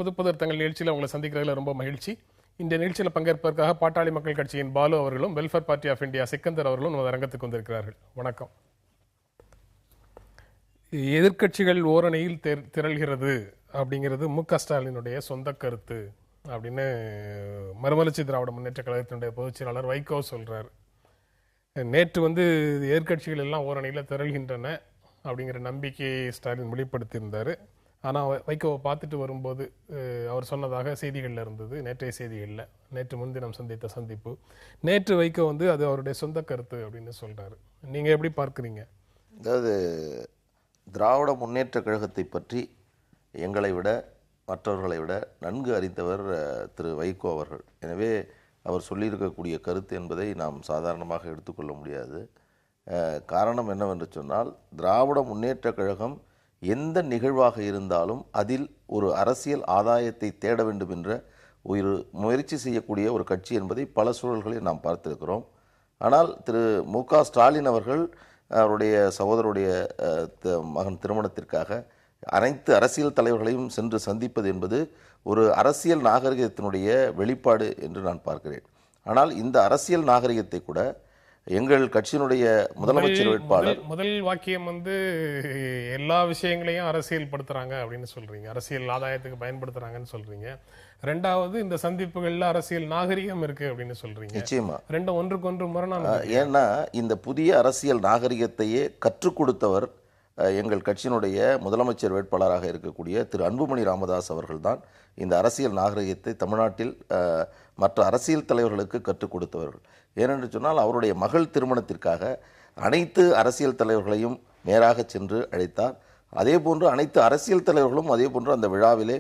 புதுப்புதர் தங்கள் நிகழ்ச்சியில் உங்களை சந்திக்கிறதுல ரொம்ப மகிழ்ச்சி. இந்த நிகழ்ச்சியில் பங்கேற்பதற்காக பாட்டாளி மக்கள் கட்சியின் பாலு அவர்களும் welfare party of India Sikandar அவர்களும் நமது அரங்கத்துக்கு வந்திருக்கிறார்கள். வணக்கம். எதிர்க்கட்சிகள் ஓரணியில் திரள்கிறது அப்படிங்கிறது மு.க. ஸ்டாலினுடைய சொந்த கருத்து அப்படின்னு மறுமலர்ச்சி திராவிட முன்னேற்ற கழகத்தினுடைய பொதுச் செயலாளர் வைகோ சொல்றார். நேற்று எதிர்க்கட்சிகள் எல்லாம் ஓரணியில் திரள்கின்றன அப்படிங்கிற நம்பிக்கையை ஸ்டாலின் வெளிப்படுத்தியிருந்தார். ஆனால் வைகோவை பார்த்துட்டு வரும்போது அவர் சொன்னதாக செய்திகளில் இருந்தது, நேற்றைய செய்திகளில், நேற்று முன்தினம் சந்தித்த சந்திப்பு. நேற்று வைகோ அது அவருடைய சொந்த கருத்து அப்படின்னு சொல்கிறாரு. நீங்கள் எப்படி பார்க்குறீங்க? அதாவது திராவிட முன்னேற்ற கழகத்தை பற்றி எங்களை விட மற்றவர்களை விட நன்கு அறிந்தவர் திரு வைகோ அவர்கள். எனவே அவர் சொல்லியிருக்கக்கூடிய கருத்து என்பதை நாம் சாதாரணமாக எடுத்துக்கொள்ள முடியாது. காரணம் என்னவென்று சொன்னால், திராவிட முன்னேற்ற கழகம் எந்த நிகழ்வாக இருந்தாலும் அதில் ஒரு அரசியல் ஆதாயத்தை தேட வேண்டும் என்ற ஒரு முயற்சி செய்யக்கூடிய ஒரு கட்சி என்பதை பல சூழல்களில் நாம் பார்த்திருக்கிறோம். ஆனால் திரு மு.க. ஸ்டாலின் அவர்கள் அவருடைய சகோதரருடைய மகன் திருமணத்திற்காக அனைத்து அரசியல் தலைவர்களையும் சென்று சந்திப்பது என்பது ஒரு அரசியல் நாகரிகத்தினுடைய வெளிப்பாடு என்று நான் பார்க்கிறேன். ஆனால் இந்த அரசியல் நாகரிகத்தை கூட எங்கள் கட்சியினுடைய முதலமைச்சர் வேட்பாளர் முதல் வாக்கியம் எல்லா விஷயங்களையும் அரசியல் படுத்துறாங்க அப்படின்னு சொல்றீங்க, அரசியல் ஆதாயத்துக்கு பயன்படுத்துறாங்கன்னு சொல்றீங்க. ரெண்டாவது, இந்த சந்திப்புகள்ல அரசியல் நாகரிகம் இருக்கு அப்படின்னு சொல்றீங்க. நிச்சயமா ரெண்டும் ஒன்றுக்கு ஒன்று முரணான. ஏன்னா இந்த புதிய அரசியல் நாகரிகத்தையே கற்றுக் கொடுத்தவர் எங்கள் கட்சியினுடைய முதலமைச்சர் வேட்பாளராக இருக்கக்கூடிய திரு அன்புமணி ராமதாஸ் அவர்கள்தான் இந்த அரசியல் நாகரிகத்தை தமிழ்நாட்டில் மற்ற அரசியல் தலைவர்களுக்கு கற்றுக் கொடுத்தவர்கள். ஏனென்று சொன்னால், அவருடைய மகள் திருமணத்திற்காக அனைத்து அரசியல் தலைவர்களையும் நேராக சென்று அழைத்தார். அதே போன்று அனைத்து அரசியல் தலைவர்களும் அதே போன்று அந்த விழாவிலே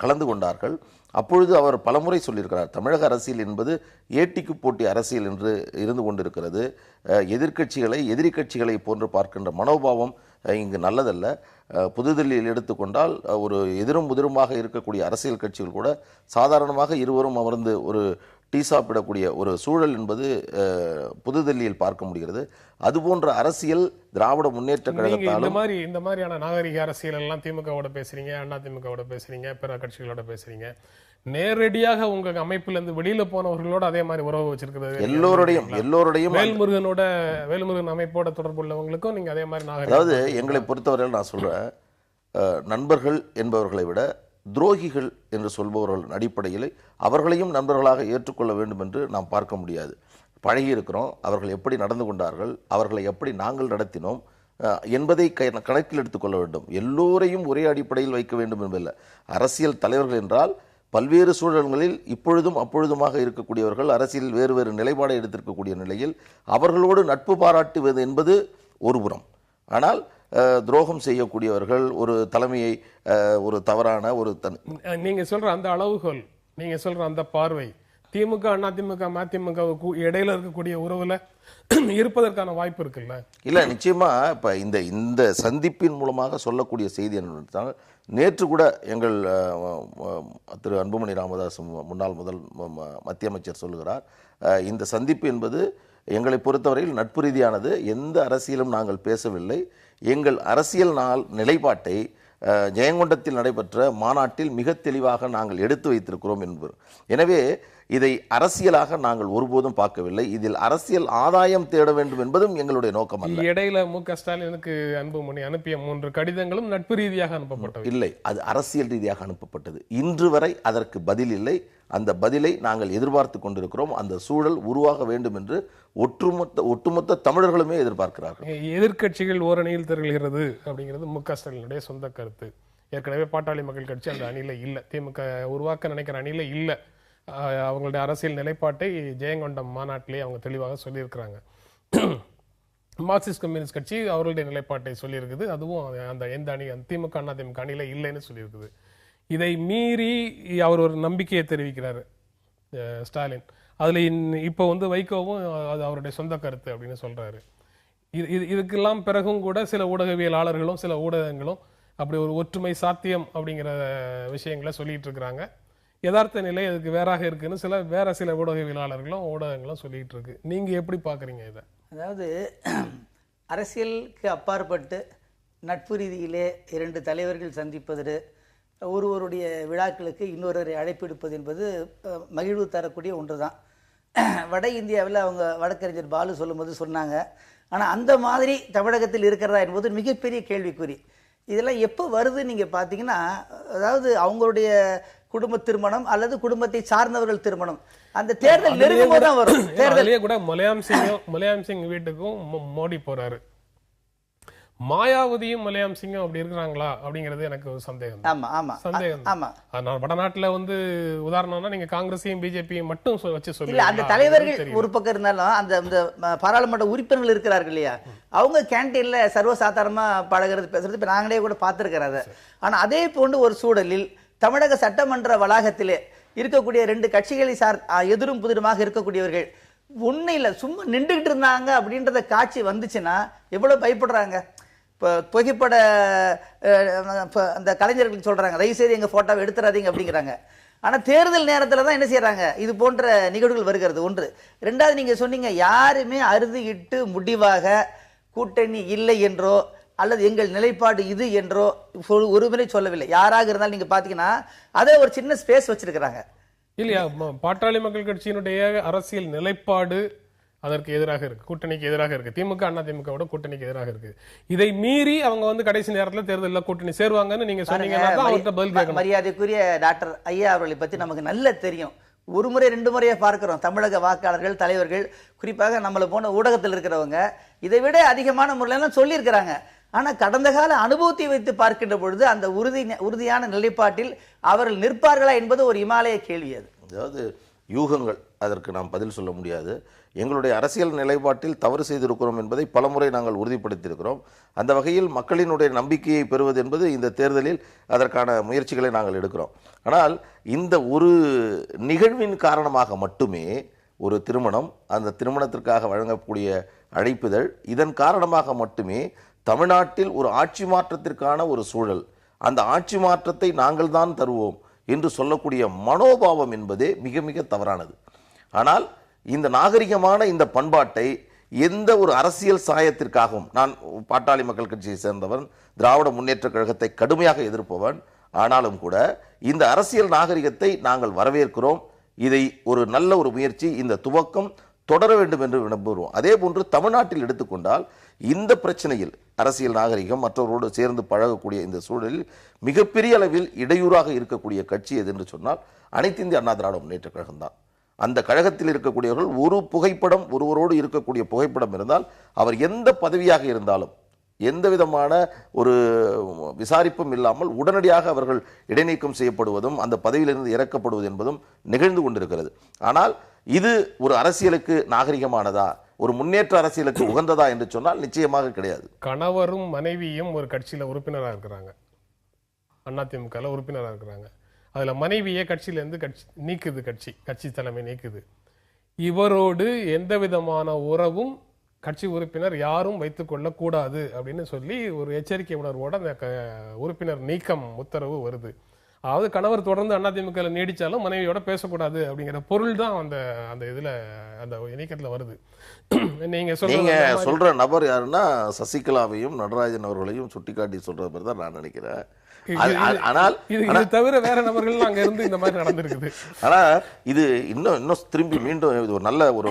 கலந்து கொண்டார்கள். அப்பொழுது அவர் பலமுறை சொல்லியிருக்கிறார், தமிழக அரசியல் என்பது ஏட்டிக்கு போட்டி அரசியல் என்று இருந்து கொண்டிருக்கிறது. எதிர்க்கட்சிகளை எதிரி கட்சிகளை போன்று பார்க்கின்ற மனோபாவம் இங்கு நல்லதல்ல. புதுதில்லியில் எடுத்துக்கொண்டால் ஒரு எதிரும் புதிருமாக இருக்கக்கூடிய அரசியல் கட்சிகள் கூட சாதாரணமாக இருவரும் அமர்ந்து ஒரு டீ சாப்பிடக்கூடிய ஒரு சூழல் என்பது புதுதில்லியில் பார்க்க முடிகிறது. அதுபோன்ற அரசியல் திராவிட முன்னேற்ற கழகத்தாலும் இந்த மாதிரியான நாகரிக அரசியல் எல்லாம் திமுகவோட பேசுறீங்க, அண்ணா திமுகவோட பேசுறீங்க, பிற கட்சிகளோட பேசுறீங்க. நேரடியாக உங்க அமைப்புல இருந்து வெளியில போனவர்களோட அதே மாதிரி உறவு வச்சிருக்கிறது எல்லோருடையும் வேல்முருகன் அமைப்போட தொடர்பு உள்ளவங்களுக்கும் நீங்க அதே மாதிரி நாகரிகம். அதாவது எங்களை பொறுத்தவரையில் நான் சொல்றேன், நண்பர்கள் என்பவர்களை விட துரோகிகள் என்று சொல்பவர்கள் அடிப்படையில் அவர்களையும் நண்பர்களாக ஏற்றுக்கொள்ள வேண்டும் என்று நாம் பார்க்க முடியாது. பழகி இருக்கிறோம், அவர்கள் எப்படி நடந்து கொண்டார்கள், அவர்களை எப்படி நாங்கள் நடத்தினோம் என்பதை கணக்கில் எடுத்துக்கொள்ள வேண்டும். எல்லோரையும் ஒரே அடிப்படையில் வைக்க வேண்டும் என்பதில்லை. அரசியல் தலைவர்கள் என்றால் பல்வேறு சூழல்களில் இப்பொழுதும் அப்பொழுதுமாக இருக்கக்கூடியவர்கள், அரசியல் வேறு வேறு நிலைப்பாடை எடுத்திருக்கக்கூடிய நிலையில் அவர்களோடு நட்பு பாராட்டுவது என்பது ஒரு புறம். ஆனால் துரோகம் செய்யக்கூடியவர்கள், ஒரு தலைமையை ஒரு தவறான ஒரு நீங்க சொல்ற அந்த அளவுகோல், நீங்க சொல்ற அந்த பார்வை திமுக அதிமுக மதிமுக இடையில இருக்கக்கூடிய உறவுல இருப்பதற்கான வாய்ப்பு இருக்குல்ல? இல்ல, நிச்சயமா. இப்ப இந்த சந்திப்பின் மூலமாக சொல்லக்கூடிய செய்தி என்ன, நேற்று கூட எங்கள் திரு அன்புமணி ராமதாஸ் முன்னாள் மத்திய அமைச்சர் சொல்லுகிறார், இந்த சந்திப்பு என்பது எங்களை பொறுத்தவரையில் நட்பு ரீதியானது, எந்த அரசியலும் நாங்கள் பேசவில்லை, எங்கள் அரசியல் நிலைப்பாட்டை ஜெயங்கொண்டத்தில் நடைபெற்ற மாநாட்டில் மிக தெளிவாக நாங்கள் எடுத்து வைத்திருக்கிறோம் என்பது. எனவே இதை அரசியலாக நாங்கள் ஒருபோதும் பார்க்கவில்லை. இதில் அரசியல் ஆதாயம் தேட வேண்டும் என்பதும் எங்களுடைய நோக்கம் அல்ல. இடையில மு.க. ஸ்டாலினுக்கு அன்புமணி அனுப்பிய 3 கடிதங்களும் நட்பு ரீதியாக அனுப்பப்பட்டது இல்லை, அது அரசியல் ரீதியாக அனுப்பப்பட்டது. இன்று வரை அதற்கு பதில் இல்லை. அந்த பதிலை நாங்கள் எதிர்பார்த்து கொண்டிருக்கிறோம். அந்த சூழல் உருவாக வேண்டும் என்று ஒட்டுமொத்த தமிழர்களுமே எதிர்பார்க்கிறார்கள். எதிர்க்கட்சிகள் ஓரணியில் திரள்கிறது அப்படிங்கிறது மு.க. ஸ்டாலினுடைய சொந்த கருத்து. ஏற்கனவே பாட்டாளி மக்கள் கட்சி அந்த அணியில இல்லை, திமுக உருவாக்க நினைக்கிற அணியில இல்லை. அவங்களுடைய அரசியல் நிலைப்பாட்டை ஜெயங்கொண்டம் மாநாட்டிலே அவங்க தெளிவாக சொல்லியிருக்கிறாங்க. மார்க்சிஸ்ட் கம்யூனிஸ்ட் கட்சி அவர்களுடைய நிலைப்பாட்டை சொல்லியிருக்குது. அதுவும் அந்த எந்த அணி திமுக அதிமுக அணியில இல்லைன்னு சொல்லியிருக்குது. இதை மீறி அவர் ஒரு நம்பிக்கையை தெரிவிக்கிறாரு ஸ்டாலின். அதுல இப்போ வைகோவும் அது அவருடைய சொந்த கருத்து அப்படின்னு சொல்றாரு. இதுக்கெல்லாம் பிறகும் கூட சில ஊடகவியலாளர்களும் சில ஊடகங்களும் அப்படி ஒரு ஒற்றுமை சாத்தியம் அப்படிங்கிற விஷயங்களை சொல்லிட்டு இருக்கிறாங்க. யதார்த்த நிலை அதுக்கு வேறாக இருக்குன்னு வேற சில ஊடகவியலாளர்களும் ஊடகங்களும் சொல்லிட்டு இருக்கு. நீங்க எப்படி பாக்குறீங்க இதை? அதாவது அரசியலுக்கு அப்பாற்பட்டு நட்பு ரீதியிலே 2 தலைவர்கள் சந்திப்பது ஒருவருடைய விழாக்களுக்கு இன்னொருவரை அழைப்பெடுப்பது என்பது மகிழ்வு தரக்கூடிய ஒன்று தான். வட இந்தியாவில் அவங்க வழக்கறிஞர் பாலு சொல்லும்போது சொன்னாங்க. ஆனால் அந்த மாதிரி தமிழகத்தில் இருக்கிறதா என்பது மிகப்பெரிய கேள்விக்குறி. இதெல்லாம் எப்போ வருது நீங்கள் பார்த்தீங்கன்னா, அதாவது அவங்களுடைய குடும்ப திருமணம் அல்லது குடும்பத்தை சார்ந்தவர்கள் திருமணம் அந்த தேர்தல் நெருங்கும் போது தான் வரும். தேர்தலே கூட முலாயம் சிங் வீட்டுக்கும் மோடி போறாரு. மாயாவதியும் முலாயம் சிங்கும் அப்படி இருக்கிறாங்களா அப்படிங்கிறது எனக்கு ஒரு சந்தேகம். ஆமா ஆமா சந்தேகம். ஆமா. அதனால வடநாட்டுல வந்து உதாரணம்னா நீங்க காங்கிரஸையும் பிஜேபியும் மட்டும் வச்சு இல்ல, சொல்லுங்க. அந்த தலைவர்கள் ஒரு பக்கம் இருந்தாலும் அந்த பாராளுமன்ற உறுப்பினர்கள் இருக்கிறார்கள் இல்லையா, அவங்க கேன்டீன்ல சர்வசாதாரணமா பழகிறது பேசுறது இப்ப நாங்களே கூட பார்த்திருக்கிறாங்க. ஆனா அதே போன்று ஒரு சூழலில் தமிழக சட்டமன்ற வளாகத்திலே இருக்கக்கூடிய 2 கட்சிகளை எதிரும் புதிருமாக இருக்கக்கூடியவர்கள் ஒன்னும் இல்ல சும்மா நின்றுகிட்டு இருந்தாங்க அப்படின்றத காட்சி வந்துச்சுன்னா எவ்வளவு பயப்படுறாங்க. இப்போ புகைப்பட அந்த கலைஞர்களுக்கு சொல்றாங்க, தயவு செய்து எங்க போட்டோவை எடுத்துறாதீங்க அப்படிங்கிறாங்க. ஆனா தேர்தல் நேரத்துல தான் என்ன செய்யறாங்க, இது போன்ற நிகழ்வுகள் வருகிறது. ஒன்று. ரெண்டாவது, நீங்க சொன்னீங்க யாருமே அறுதியிட்டு முடிவாக கூட்டணி இல்லை என்றோ அல்லது எங்கள் நிலைப்பாடு இது என்றோ ஒருமுறை சொல்லவில்லை. யாராக இருந்தாலும் நீங்க பாத்தீங்கன்னா அதே ஒரு சின்ன ஸ்பேஸ் வச்சிருக்கிறாங்க இல்லையா. பாட்டாளி மக்கள் கட்சியினுடைய அரசியல் நிலைப்பாடு அதற்கு எதிராக இருக்கு, கூட்டணிக்கு எதிராக இருக்கு. திமுக அண்ணா திமுகவோட கூட்டணிக்கு எதிராக இருக்கு. இதை மீறி அவங்க வந்து கடைசி நேரத்துல தேர்தலில் கூட்டணி சேருவாங்கன்னு நீங்க சொன்னீங்கன்னா மரியாதைக்குரிய டாக்டர் ஐயா அவர்களை பத்தி நமக்கு நல்ல தெரியும். ஒரு முறை 2 முறையா பார்க்கிறோம். தமிழக வாக்காளர்கள், தலைவர்கள், குறிப்பாக நம்மளை போன ஊடகத்தில் இருக்கிறவங்க இதை விட அதிகமான முறையெல்லாம் சொல்லி இருக்கிறாங்க. ஆனா கடந்த கால அனுபவத்தை வைத்து பார்க்கின்ற பொழுது அந்த உறுதியான நிலைப்பாட்டில் அவர்கள் நிற்பார்களா என்பது ஒரு இமாலய கேள்வி. அது அதாவது யூகங்கள், அதற்கு நாம் பதில் சொல்ல முடியாது. எங்களுடைய அரசியல் நிலைப்பாட்டில் தவறு செய்திருக்கிறோம் என்பதை பலமுறை நாங்கள் உறுதிப்படுத்தியிருக்கிறோம். அந்த வகையில் மக்களினுடைய நம்பிக்கையை பெறுவது என்பது இந்த தேர்தலில் அதற்கான முயற்சிகளை நாங்கள் எடுக்கிறோம். ஆனால் இந்த ஒரு நிகழ்வின் காரணமாக மட்டுமே ஒரு திருமணம், அந்த திருமணத்திற்காக வழங்கக்கூடிய அழைப்புதல், இதன் காரணமாக மட்டுமே தமிழ்நாட்டில் ஒரு ஆட்சி மாற்றத்திற்கான ஒரு சூழல், அந்த ஆட்சி மாற்றத்தை நாங்கள் தான் தருவோம் என்று சொல்லக்கூடிய மனோபாவம் என்பதே மிக மிக தவறானது. ஆனால் இந்த நாகரிகமான இந்த பண்பாட்டை எந்த ஒரு அரசியல் சாயத்திற்காகவும், நான் பாட்டாளி மக்கள் கட்சியை சேர்ந்தவன், திராவிட முன்னேற்ற கழகத்தை கடுமையாக எதிர்ப்பவன், ஆனாலும் கூட இந்த அரசியல் நாகரிகத்தை நாங்கள் வரவேற்கிறோம். இதை ஒரு நல்ல ஒரு முயற்சி, இந்த துவக்கம் தொடர வேண்டும் என்று விரும்புகிறோம். அதே போன்று தமிழ்நாட்டில் எடுத்துக்கொண்டால் இந்த பிரச்சனையில் அரசியல் நாகரிகம் மற்றவரோடு சேர்ந்து பழகக்கூடிய இந்த சூழலில் மிகப்பெரிய அளவில் இடையூறாக இருக்கக்கூடிய கட்சி எது என்று சொன்னால் அனைத்து இந்திய அண்ணா திராவிட முன்னேற்ற கழகம் தான். அந்த கழகத்தில் இருக்கக்கூடியவர்கள் ஒரு புகைப்படம், ஒருவரோடு இருக்கக்கூடிய புகைப்படம் இருந்தால் அவர் எந்த பதவியாக இருந்தாலும் எந்த விதமான ஒரு விசாரிப்பும் இல்லாமல் உடனடியாக அவர்கள் இடைநீக்கம் செய்யப்படுவதும் அந்த பதவியிலிருந்து இறக்கப்படுவது என்பதும் நிகழ்ந்து கொண்டிருக்கிறது. ஆனால் இது ஒரு அரசியலுக்கு நாகரிகமானதா, ஒரு முன்னேற்ற அரசியலுக்கு உகந்ததா என்று சொன்னால் நிச்சயமாக கிடையாது. கணவரும் மனைவியும் ஒரு கட்சியில உறுப்பினராக இருக்கிறாங்க, அதிமுக உறுப்பினராக இருக்கிறாங்க. அதுல மனைவியே கட்சியிலிருந்து நீக்குது, கட்சி தலைமை நீக்குது. இவரோடு எந்த விதமான உறவும் கட்சி உறுப்பினர் யாரும் வைத்துக் கொள்ள கூடாது அப்படின்னு சொல்லி ஒரு எச்சரிக்கை உணர்வோட அந்த உறுப்பினர் நீக்கம் உத்தரவு வருது. அதாவது கணவர் தொடர்ந்து அதிமுக நீடிச்சாலும் மனைவியோட பேசக்கூடாது அப்படிங்கிற பொருள் தான் அந்த அந்த இதுல அந்த இணைக்கத்துல வருது. நீங்க சொல்ற நபர் யாருன்னா சசிகலாவையும் நடராஜன் அவர்களையும் சுட்டிக்காட்டி சொல்ற மாதிரி தான் நான் நினைக்கிறேன். ஆனால் இது தவிர வேற நபர்கள் அங்க இருந்து இந்த மாதிரி நடந்திருக்குது. ஆனா இது இன்னும் திரும்பி மீண்டும் இது ஒரு நல்ல ஒரு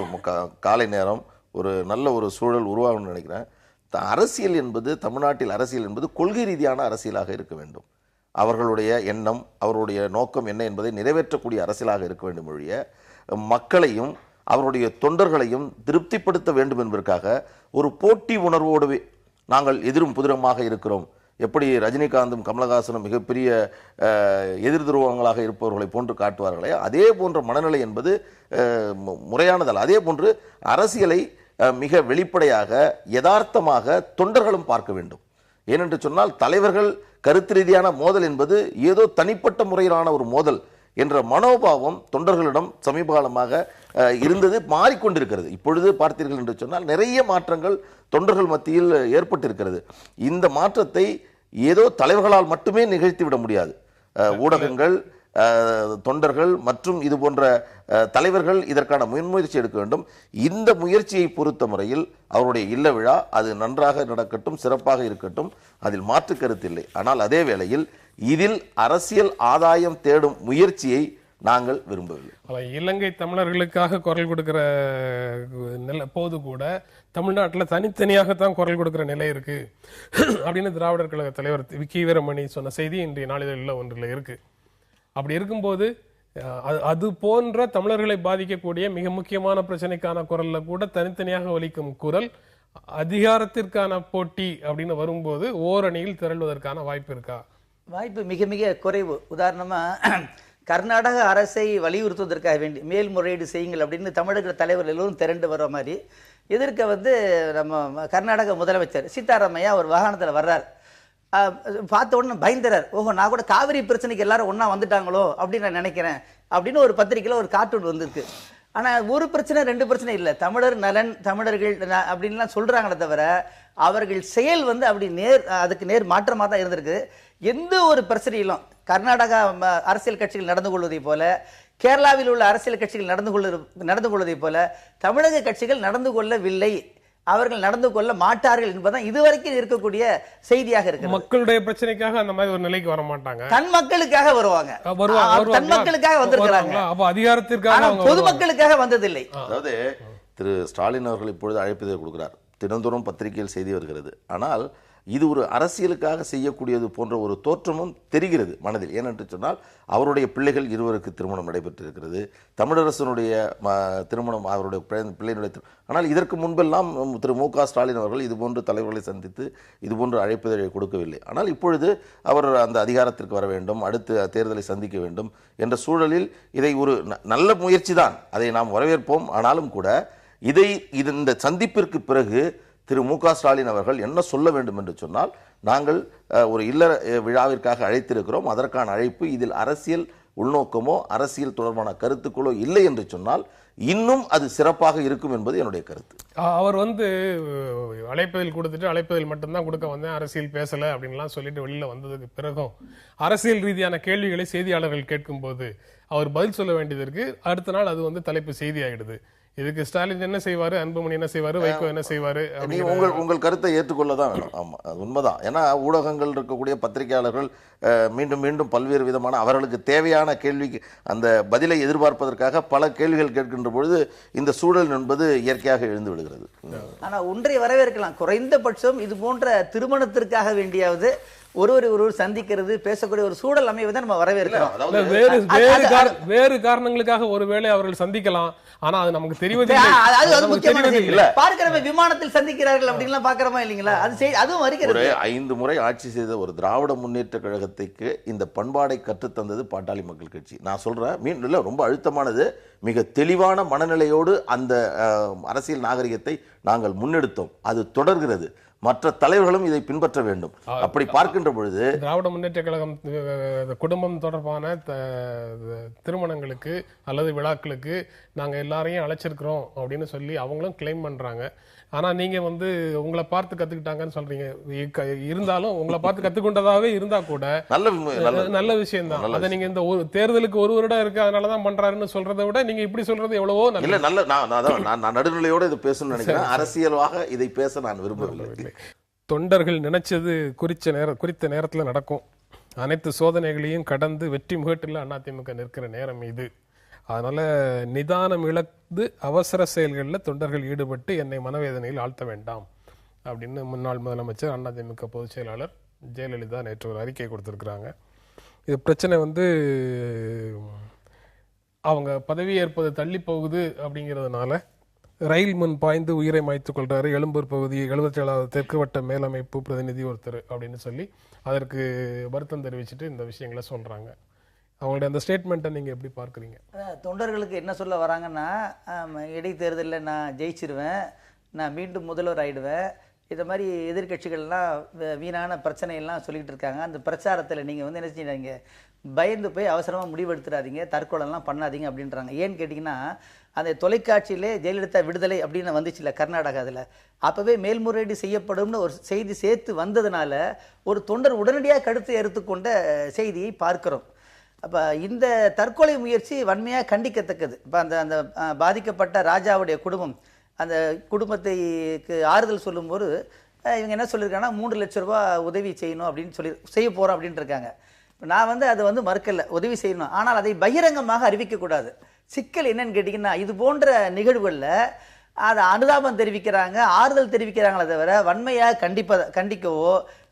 காலை நேரம், ஒரு நல்ல ஒரு சூழல் உருவாகும்னு நினைக்கிறேன். அரசியல் என்பது, தமிழ்நாட்டில் அரசியல் என்பது கொள்கை ரீதியான அரசியலாக இருக்க வேண்டும். அவர்களுடைய எண்ணம், அவருடைய நோக்கம் என்ன என்பதை நிறைவேற்றக்கூடிய அரசியலாக இருக்க வேண்டும். ஒழிய மக்களையும் அவருடைய தொண்டர்களையும் திருப்திப்படுத்த வேண்டும் என்பதற்காக ஒரு போட்டி உணர்வோடு நாங்கள் எதிரும் புதிரமாக இருக்கிறோம், எப்படி ரஜினிகாந்தும் கமலஹாசனும் மிகப்பெரிய எதிர் துருவங்களாக இருப்பவர்களை போன்று காட்டுவார்களே, அதே போன்ற மனநிலை என்பது முறையானதல்ல. அதே போன்று அரசியலை மிக வெளிப்படையாக யதார்த்தமாக தொண்டர்களும் பார்க்க வேண்டும். ஏனென்று சொன்னால் தலைவர்கள் கருத்து ரீதியான மோதல் என்பது ஏதோ தனிப்பட்ட முறையிலான ஒரு மோதல் என்ற மனோபாவம் தொண்டர்களிடம் சமீப காலமாக இருந்தது, மாறிக்கொண்டிருக்கிறது. இப்பொழுது பார்த்தீர்கள் என்று சொன்னால் நிறைய மாற்றங்கள் தொண்டர்கள் மத்தியில் ஏற்பட்டிருக்கிறது. இந்த மாற்றத்தை ஏதோ தலைவர்களால் மட்டுமே நிகழ்த்திவிட முடியாது. ஊடகங்கள், தொண்டர்கள் மற்றும் இது போன்ற தலைவர்கள் இதற்கான முன்முயற்சி எடுக்க வேண்டும். இந்த முயற்சியை பொறுத்த முறையில் அவருடைய இல்ல விழா அது நன்றாக நடக்கட்டும், சிறப்பாக இருக்கட்டும், அதில் மாற்று கருத்து இல்லை. ஆனால் அதே வேளையில் இதில் அரசியல் ஆதாயம் தேடும் முயற்சியை நாங்கள் விரும்பவில்லை. இலங்கை தமிழர்களுக்காக குரல் கொடுக்கிற போது கூட தமிழ்நாட்டில் தனித்தனியாகத்தான் குரல் கொடுக்கிற நிலை இருக்கு அப்படின்னு திராவிடர் கழக தலைவர் விக்கி வீரமணி சொன்ன செய்தி இன்றைய நாளிதழில் ஒன்றில் இருக்கு. அப்படி இருக்கும்போது அது போன்ற தமிழர்களை பாதிக்கக்கூடிய மிக முக்கியமான பிரச்சனைக்கான குரல்ல கூட தனித்தனியாக ஒலிக்கும் குரல் அதிகாரத்திற்கான போட்டி அப்படின்னு வரும்போது ஓரணியில் திரள்வதற்கான வாய்ப்பு இருக்கா? வாய்ப்பு மிக மிக குறைவு. உதாரணமா கர்நாடக அரசை வலியுறுத்துவதற்காக வேண்டி மேல்முறையீடு செய்யுங்கள் அப்படின்னு தமிழக தலைவர் எல்லோரும் திரண்டு வர மாதிரி எதிர்க்க நம்ம கர்நாடக முதலமைச்சர் சீதாராமையா ஒரு வாகனத்தில் வர்றார். பார்த்த உடனே பயந்துறார். ஓஹோ, நான் கூட காவிரி பிரச்சனைக்கு எல்லாரும் ஒன்றா வந்துட்டாங்களோ அப்படின்னு நான் நினைக்கிறேன் அப்படின்னு ஒரு பத்திரிகையில் ஒரு கார்ட்டூன் வந்திருக்கு. ஆனால் ஒரு பிரச்சனை ரெண்டு பிரச்சனை இல்லை, தமிழர் நலன் தமிழர்கள் அப்படின்லாம் சொல்கிறாங்களே தவிர அவர்கள் செயல் அப்படி அதுக்கு நேர் மாற்றமாக தான் இருந்திருக்கு. எந்த ஒரு பிரச்சனையிலும் கர்நாடகா அரசியல் கட்சிகள் நடந்து கொள்வதை போல, கேரளாவில் உள்ள அரசியல் கட்சிகள் நடந்து கொள்வதை போல தமிழக கட்சிகள் நடந்து கொள்ளவில்லை, அவர்கள் நடந்து கொள்ள மாட்டார்கள் என்பதுதான் இதுவரைக்கும் இருக்கக்கூடிய செய்தியாக இருக்கு. மக்களுடைய பிரச்சனைக்காக அந்த மாதிரி ஒரு நிலைக்கு வர மாட்டாங்க. தன் மக்களுக்காக வருவாங்க, தன் மக்களுக்காக வந்திருக்கிறாங்க. அப்ப அதிகாரத்திற்காக பொதுமக்களுக்காக வந்ததில்லை. அதாவது திரு ஸ்டாலின் அவர்கள் இப்பொழுது அழைப்பதை கொடுக்கிறார். தினந்தோறும் பத்திரிகையில் செய்தி வருகிறது. ஆனால் இது ஒரு அரசியலுக்காக செய்யக்கூடியது போன்ற ஒரு தோற்றமும் தெரிகிறது மனதில். ஏனென்று சொன்னால் அவருடைய பிள்ளைகள் இருவருக்கு திருமணம் நடைபெற்றிருக்கிறது. தமிழரசனுடைய திருமணம் அவருடைய பிள்ளையினுடைய. ஆனால் இதற்கு முன்பெல்லாம் திரு மு.க. ஸ்டாலின் அவர்கள் இதுபோன்று தலைவர்களை சந்தித்து இதுபோன்று அழைப்பதை கொடுக்கவில்லை. ஆனால் இப்பொழுது அவர் அந்த அதிகாரத்திற்கு வர வேண்டும், அடுத்து தேர்தலை சந்திக்க வேண்டும் என்ற சூழலில் இதை ஒரு நல்ல முயற்சி தான், அதை நாம் வரவேற்போம். ஆனாலும் கூட இந்த சந்திப்பிற்கு பிறகு திரு மு.க. ஸ்டாலின் அவர்கள் என்ன சொல்ல வேண்டும் என்று சொன்னால், நாங்கள் ஒரு இல்லற விழாவிற்காக அழைத்திருக்கிறோம், அதற்கான அழைப்பு இதில் அரசியல் உள்நோக்கமோ அரசியல் தொடர்பான கருத்துக்களோ இல்லை என்று சொன்னால் இன்னும் அது சிறப்பாக இருக்கும் என்பது என்னுடைய கருத்து. அவர் அழைப்பதில் கொடுத்துட்டு அழைப்பதில் மட்டும்தான் கொடுக்க வந்தேன், அரசியல் பேசல அப்படின்லாம் சொல்லிட்டு வெளியில வந்ததுக்கு பிறகும் அரசியல் ரீதியான கேள்விகளை செய்தியாளர்கள் கேட்கும் போது அவர் பதில் சொல்ல வேண்டியது இருக்கு. அடுத்த நாள் அது தலைப்பு செய்தி ஆயிடுது. இதுக்கு ஸ்டாலின் என்ன செய்வாரு, அன்புமணி என்ன செய்வாரு, வைகோ என்ன செய்வாரு? உங்கள் கருத்தை ஏற்றுக்கொள்ளதான் வேணும். ஆமா, அது உண்மைதான். ஏன்னா ஊடகங்கள் இருக்கக்கூடிய பத்திரிகையாளர்கள் மீண்டும் மீண்டும் பல்வேறு விதமான அவர்களுக்கு தேவையான கேள்விக்கு அந்த பதிலை எதிர்பார்ப்பதற்காக பல கேள்விகள் கேட்கின்ற பொழுது இந்த சூழல் என்பது இயற்கையாக எழுந்து விடுகிறது. ஆனா ஒன்றை வரவேற்கலாம், குறைந்தபட்சம் இது போன்ற திருமணத்திற்காக வேண்டியாவது ஒருவர் சந்திக்கிறது, பேசக்கூடிய ஒரு சூழல் அமைவதை நம்ம வரவேற்கிறோம். வேறு காரணங்களுக்காக ஒருவேளை அவர்கள் சந்திக்கலாம், ஆனா அது நமக்கு தெரிவதில்லை. விமானத்தில் சந்திக்கிறார்கள் அப்படின்லாம் பாக்குறோமா இல்லைங்களா? அதுவும் வருகிறது. 5 முறை ஆட்சி செய்த ஒரு திராவிட முன்னேற்ற கழகத்துக்கு இந்த பண்பாடை கற்றுத்தந்தது பாட்டாளி மக்கள் கட்சி. நான் சொல்றேன், மீண்டும் ரொம்ப அழுத்தமானது, மிக தெளிவான மனநிலையோடு அந்த அரசியல் நாகரிகத்தை நாங்கள் முன்னெடுத்தோம். அது தொடர்கிறது. மற்ற தலைவர்களும் இதை பின்பற்ற வேண்டும். அப்படி பார்க்கின்ற பொழுது திராவிட முன்னேற்ற கழகம் குடும்பம் தொடர்பான திருமணங்களுக்கு அல்லது விழாக்களுக்கு நாங்க எல்லாரையும் அழைச்சிருக்கிறோம் அப்படின்னு சொல்லி அவங்களும் கிளைம் பண்றாங்க. ஆனா நீங்க உங்களை பார்த்து கத்துக்கிட்டாங்கன்னு சொல்றீங்க. இருந்தாலும் உங்களை பார்த்து கத்துக்கொண்டதாவே இருந்தா கூட நல்ல விஷயம் தான். அதை நீங்க இந்த தேர்தலுக்கு ஒரு வருடம் இருக்கு அதனாலதான் பண்றாருன்னு சொல்றதை விட நீங்க இப்படி சொல்றது எவ்வளவோ நல்ல. நான் நடுநிலையோட இதை பேசணும்னு நினைக்கிறேன். அரசியலாக இதை பேச நான் விரும்பவில்லை. தொண்டர்கள் நினைச்சது குறித்த நேரத்தில் நடக்கும். அனைத்து சோதனைகளையும் கடந்து வெற்றி முகட்டில் அதிமுக நிற்கிற நேரம் இது. அதனால நிதானம் இழந்து அவசர செயல்களில் தொண்டர்கள் ஈடுபட்டு என்னை மனவேதனையில் ஆழ்த்த வேண்டாம் அப்படின்னு முன்னாள் முதலமைச்சர் அதிமுக பொதுச் செயலாளர் ஜெயலலிதா நேற்று ஒரு அறிக்கை கொடுத்திருக்கிறாங்க. இது பிரச்சனை அவங்க பதவியேற்பது தள்ளி போகுது அப்படிங்கிறதுனால ரயில் முன் பாய்ந்து உயிரை மாய்த்துக் கொள்றாரு எழும்பூர் பகுதி 77வது தெற்கு வட்ட மேலமைப்பு பிரதிநிதி ஒருத்தர் அப்படின்னு சொல்லி அதற்கு வருத்தம் தெரிவிச்சுட்டு இந்த விஷயங்களை சொல்றாங்க. அவங்களுடைய அந்த ஸ்டேட்மெண்ட்டை நீங்க எப்படி பார்க்குறீங்க? தொண்டர்களுக்கு என்ன சொல்ல வராங்கன்னா, இடைத்தேர்தலில் நான் ஜெயிச்சிருவேன், நான் மீண்டும் முதல்வர் ஆயிடுவேன், இந்த மாதிரி எதிர்கட்சிகள்லாம் வீணான பிரச்சனையெல்லாம் சொல்லிட்டு இருக்காங்க. அந்த பிரச்சாரத்தில் நீங்கள் என்ன செய்யறீங்க, பயந்து போய் அவசரமாக முடிவெடுத்துடாதீங்க, தற்கொலைலாம் பண்ணாதீங்க அப்படின்றாங்க. ஏன்னு கேட்டிங்கன்னா, அந்த தொலைக்காட்சியிலே ஜெயலலிதா விடுதலை அப்படின்னு வந்துச்சுல்ல கர்நாடகாவில், அப்போவே மேல்முறையீடு செய்யப்படும்னு ஒரு செய்தி சேர்த்து வந்ததுனால ஒரு தொண்டர் உடனடியாக கருத்து எடுத்துக்கொண்ட செய்தியை பார்க்கிறோம். அப்போ இந்த தற்கொலை முயற்சி வன்மையாக கண்டிக்கத்தக்கது. இப்போ அந்த பாதிக்கப்பட்ட ராஜாவுடைய குடும்பம், அந்த குடும்பத்தைக்கு ஆறுதல் சொல்லும்போது இவங்க என்ன சொல்லியிருக்காங்கன்னா 3 லட்ச ரூபா உதவி செய்யணும் அப்படின்னு செய்ய போகிறோம் அப்படின்ட்டு இருக்காங்க. நான் வந்து அதை வந்து மறுக்கல, உதவி செய்யணும். ஆனால் அதை பகிரங்கமாக அறிவிக்கக்கூடாது. சிக்கல் என்னன்னு கேட்டிங்கன்னா, இது போன்ற நிகழ்வுகளில் அதை அனுதாபம் தெரிவிக்கிறாங்க, ஆறுதல் தெரிவிக்கிறாங்களே தவிர வன்மையாக கண்டிக்கவோ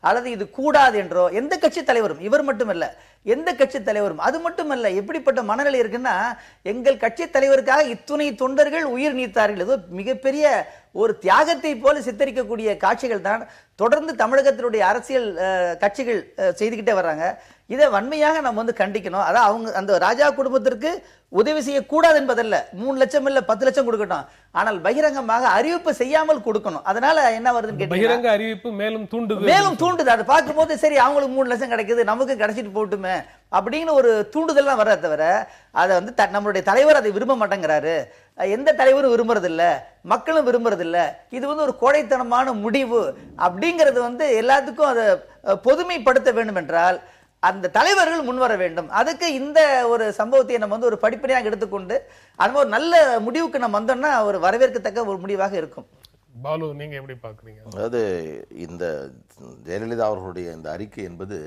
அல்லது இது கூடாது என்றோ எந்த கட்சி தலைவரும், இவர் மட்டுமல்ல எந்த கட்சி தலைவரும், அது மட்டுமல்ல எப்படிப்பட்ட மனநிலை இருக்குன்னா, எங்கள் கட்சி தலைவருக்காக இத்துணை தொண்டர்கள் உயிர் நீத்தார்கள், ஏதோ மிகப்பெரிய ஒரு தியாகத்தை போல சித்தரிக்கக்கூடிய காட்சிகள் தான் தொடர்ந்து தமிழகத்தினுடைய அரசியல் கட்சிகள் செய்துக்கிட்டே வர்றாங்க. இதை வன்மையாக நம்ம வந்து கண்டிக்கணும். அதான் அவங்க அந்த ராஜா குடும்பத்திற்கு உதவி செய்யக்கூடாது என்பதல்ல, 3 லட்சம் இல்ல 10 லட்சம் கொடுக்கட்டும், ஆனால் பகிரங்கமாக அறிவிப்பு செய்யாமல் கொடுக்கணும். அதனால என்ன வருதுன்னு கேட்டீங்கன்னா, பகிரங்க அறிவிப்பு மேலும் தூண்டுது. அதை பார்க்கும்போது சரி அவங்களுக்கு 3 லட்சம் கிடைக்குது, நமக்கு கிடைச்சிட்டு போட்டுமே அப்படின்னு ஒரு தூண்டுதல்லாம் வர தவிர, அதை வந்து நம்மளுடைய தலைவர் அதை விரும்ப மாட்டேங்கிறாரு, எந்த தலைவரும் விரும்புறது இல்ல, மக்களும் விரும்புறது இல்ல, இது வந்து ஒரு கோடைத்தனமான முடிவு அப்படிங்கிறது வந்து எல்லாத்துக்கும் அதை பொதுமைப்படுத்த வேண்டும் என்றால் அந்த தலைவர்கள் முன்வர வேண்டும். அதுக்கு இந்த ஒரு சம்பவத்தை நம்ம வந்து ஒரு படிப்படியாக எடுத்துக்கொண்டு அது ஒரு நல்ல முடிவுக்கு நம்ம வந்தோம்னா ஒரு வரவேற்கத்தக்க ஒரு முடிவாக இருக்கும். பாலு, நீங்க எப்படி பாக்குறீங்க? அதாவது இந்த ஜெயலலிதா அவர்களுடைய இந்த அறிக்கை என்பது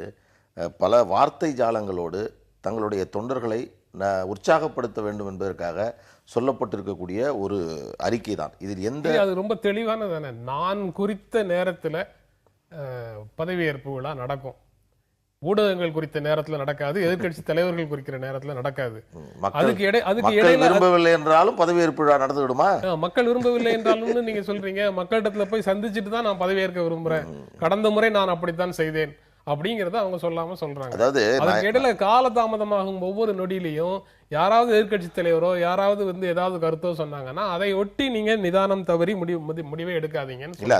பல வார்த்தை ஜாலங்களோடு தங்களுடைய தொண்டர்களை உற்சாகப்படுத்த வேண்டும் என்பதற்காக சொல்லப்பட்டிருக்கக்கூடிய ஒரு அறிக்கை தான். இதில் அது ரொம்ப தெளிவானதானே. நான் குறித்த நேரத்தில் பதவியேற்பு விழா நடக்கும், ஊடகங்கள் குறித்த நேரத்தில் நடக்காது, எதிர்கட்சி தலைவர்கள் குறிக்கிற நேரத்தில் நடக்காது. அதுக்கு விரும்பவில்லை என்றாலும் பதவியேற்பு விழா நடந்து விடுமா? மக்கள் விரும்பவில்லை என்றாலும் நீங்க சொல்றீங்க, மக்களிடத்துல போய் சந்திச்சுட்டு தான் நான் பதவியேற்க விரும்புறேன், கடந்த முறை நான் அப்படித்தான் செய்தேன் அப்படிங்கறத அவங்க சொல்லாம சொல்றாங்க. அதாவது அதுக்கு இடையில காலதாமதமாகும் ஒவ்வொரு நொடியிலையும் யாராவது எதிர்கட்சி தலைவரோ யாராவது வந்து ஏதாவது கருத்தோ சொன்னாங்கன்னா அதை ஒட்டி நீங்க நிதானம் தவறி முடிவை எடுக்காதீங்கன்னு இல்ல.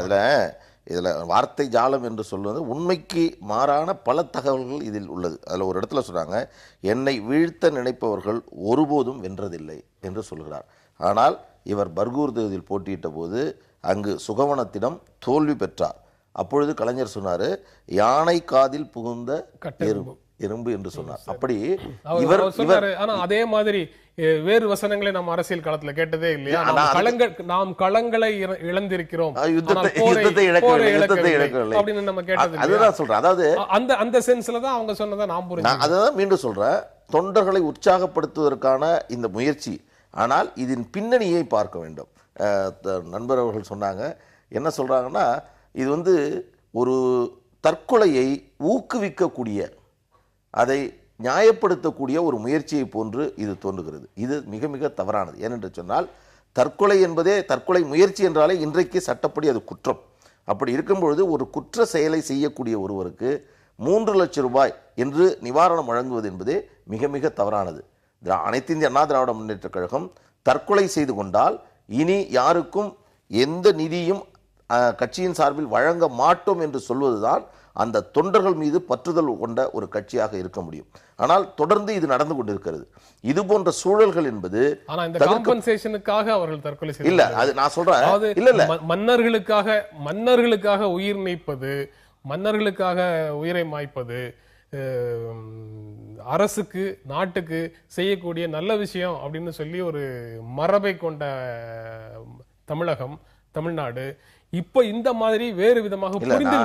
இதுல வார்த்தை ஜாலம் என்று சொல்வது உண்மைக்கு மாறான பல தகவல்கள் இதில் உள்ளது. அதுல ஒரு இடத்துல சொல்றாங்க, என்னை வீழ்த்த நினைப்பவர்கள் ஒருபோதும் வென்றதில்லை என்று சொல்கிறார். ஆனால் இவர் பர்கூர் தொகுதியில் போட்டியிட்ட போது அங்கு சுகவனத்திடம் தோல்வி பெற்றார். அப்பொழுது கலைஞர் சொன்னாரு, யானை காதில் புகுந்த எறும்பு என்று சொன்னார். அப்படி இவர் ஆனா அதே மாதிரி வேறு வசனங்களை நாம் அரசியல் களத்துல கேட்டதே இல்லையா? நாம் களங்களை இழந்திருக்கிறோம், அப்படின்னு நம்ம கேட்டது. அதுதான் சொல்றேன். அதாவது அந்த சென்ஸ்ல தான் அவங்க சொன்னதை நான் புரிஞ்சேன். அதுதான் மீண்டும் சொல்றேன், தொண்டர்களை உற்சாகப்படுத்துவதற்கான இந்த முயற்சி, ஆனால் இதன் பின்னணியை பார்க்க வேண்டும். நண்பர் அவர்கள் சொன்னாங்க, என்ன சொல்றாங்கன்னா, இது வந்து ஒரு தற்கொலையை ஊக்குவிக்கக்கூடிய, அதை நியாயப்படுத்தக்கூடிய ஒரு முயற்சியை போன்று இது தோன்றுகிறது. இது மிக மிக தவறானது. ஏனென்று சொன்னால், தற்கொலை என்பதே, தற்கொலை முயற்சி என்றாலே இன்றைக்கு சட்டப்படி அது குற்றம். அப்படி இருக்கும்பொழுது ஒரு குற்ற செயலை செய்யக்கூடிய ஒருவருக்கு 3 லட்சம் ரூபாய் என்று நிவாரணம் வழங்குவது என்பதே மிக மிக தவறானது. அனைத்து இந்திய அண்ணா திராவிட முன்னேற்ற கழகம் தற்கொலை செய்து கொண்டால் இனி யாருக்கும் எந்த நிதியும் கட்சியின் சார்பில் வழங்க மாட்டோம் என்று சொல்வதுதான் அந்த தொண்டர்கள் மீது பற்றுதல் கொண்ட ஒரு கட்சியாக இருக்க முடியும். ஆனால் தொடர்ந்து இது நடந்து கொண்டிருக்கிறது. இது போன்ற சூழல்கள் என்பது அவர்கள் தற்கொலை இல்ல, அது நான் சொல்றேன். இல்ல மன்னர்களுக்காக உயிர் நீப்பது, மன்னர்களுக்காக உயிரை மாய்ப்பது அரசுக்கு நாட்டுக்கு செய்யக்கூடிய நல்ல விஷயம் அப்படின்னு சொல்லி ஒரு மரபை கொண்ட தமிழகம், தமிழ்நாடு இப்ப இந்த மாதிரி வேறு விதமாக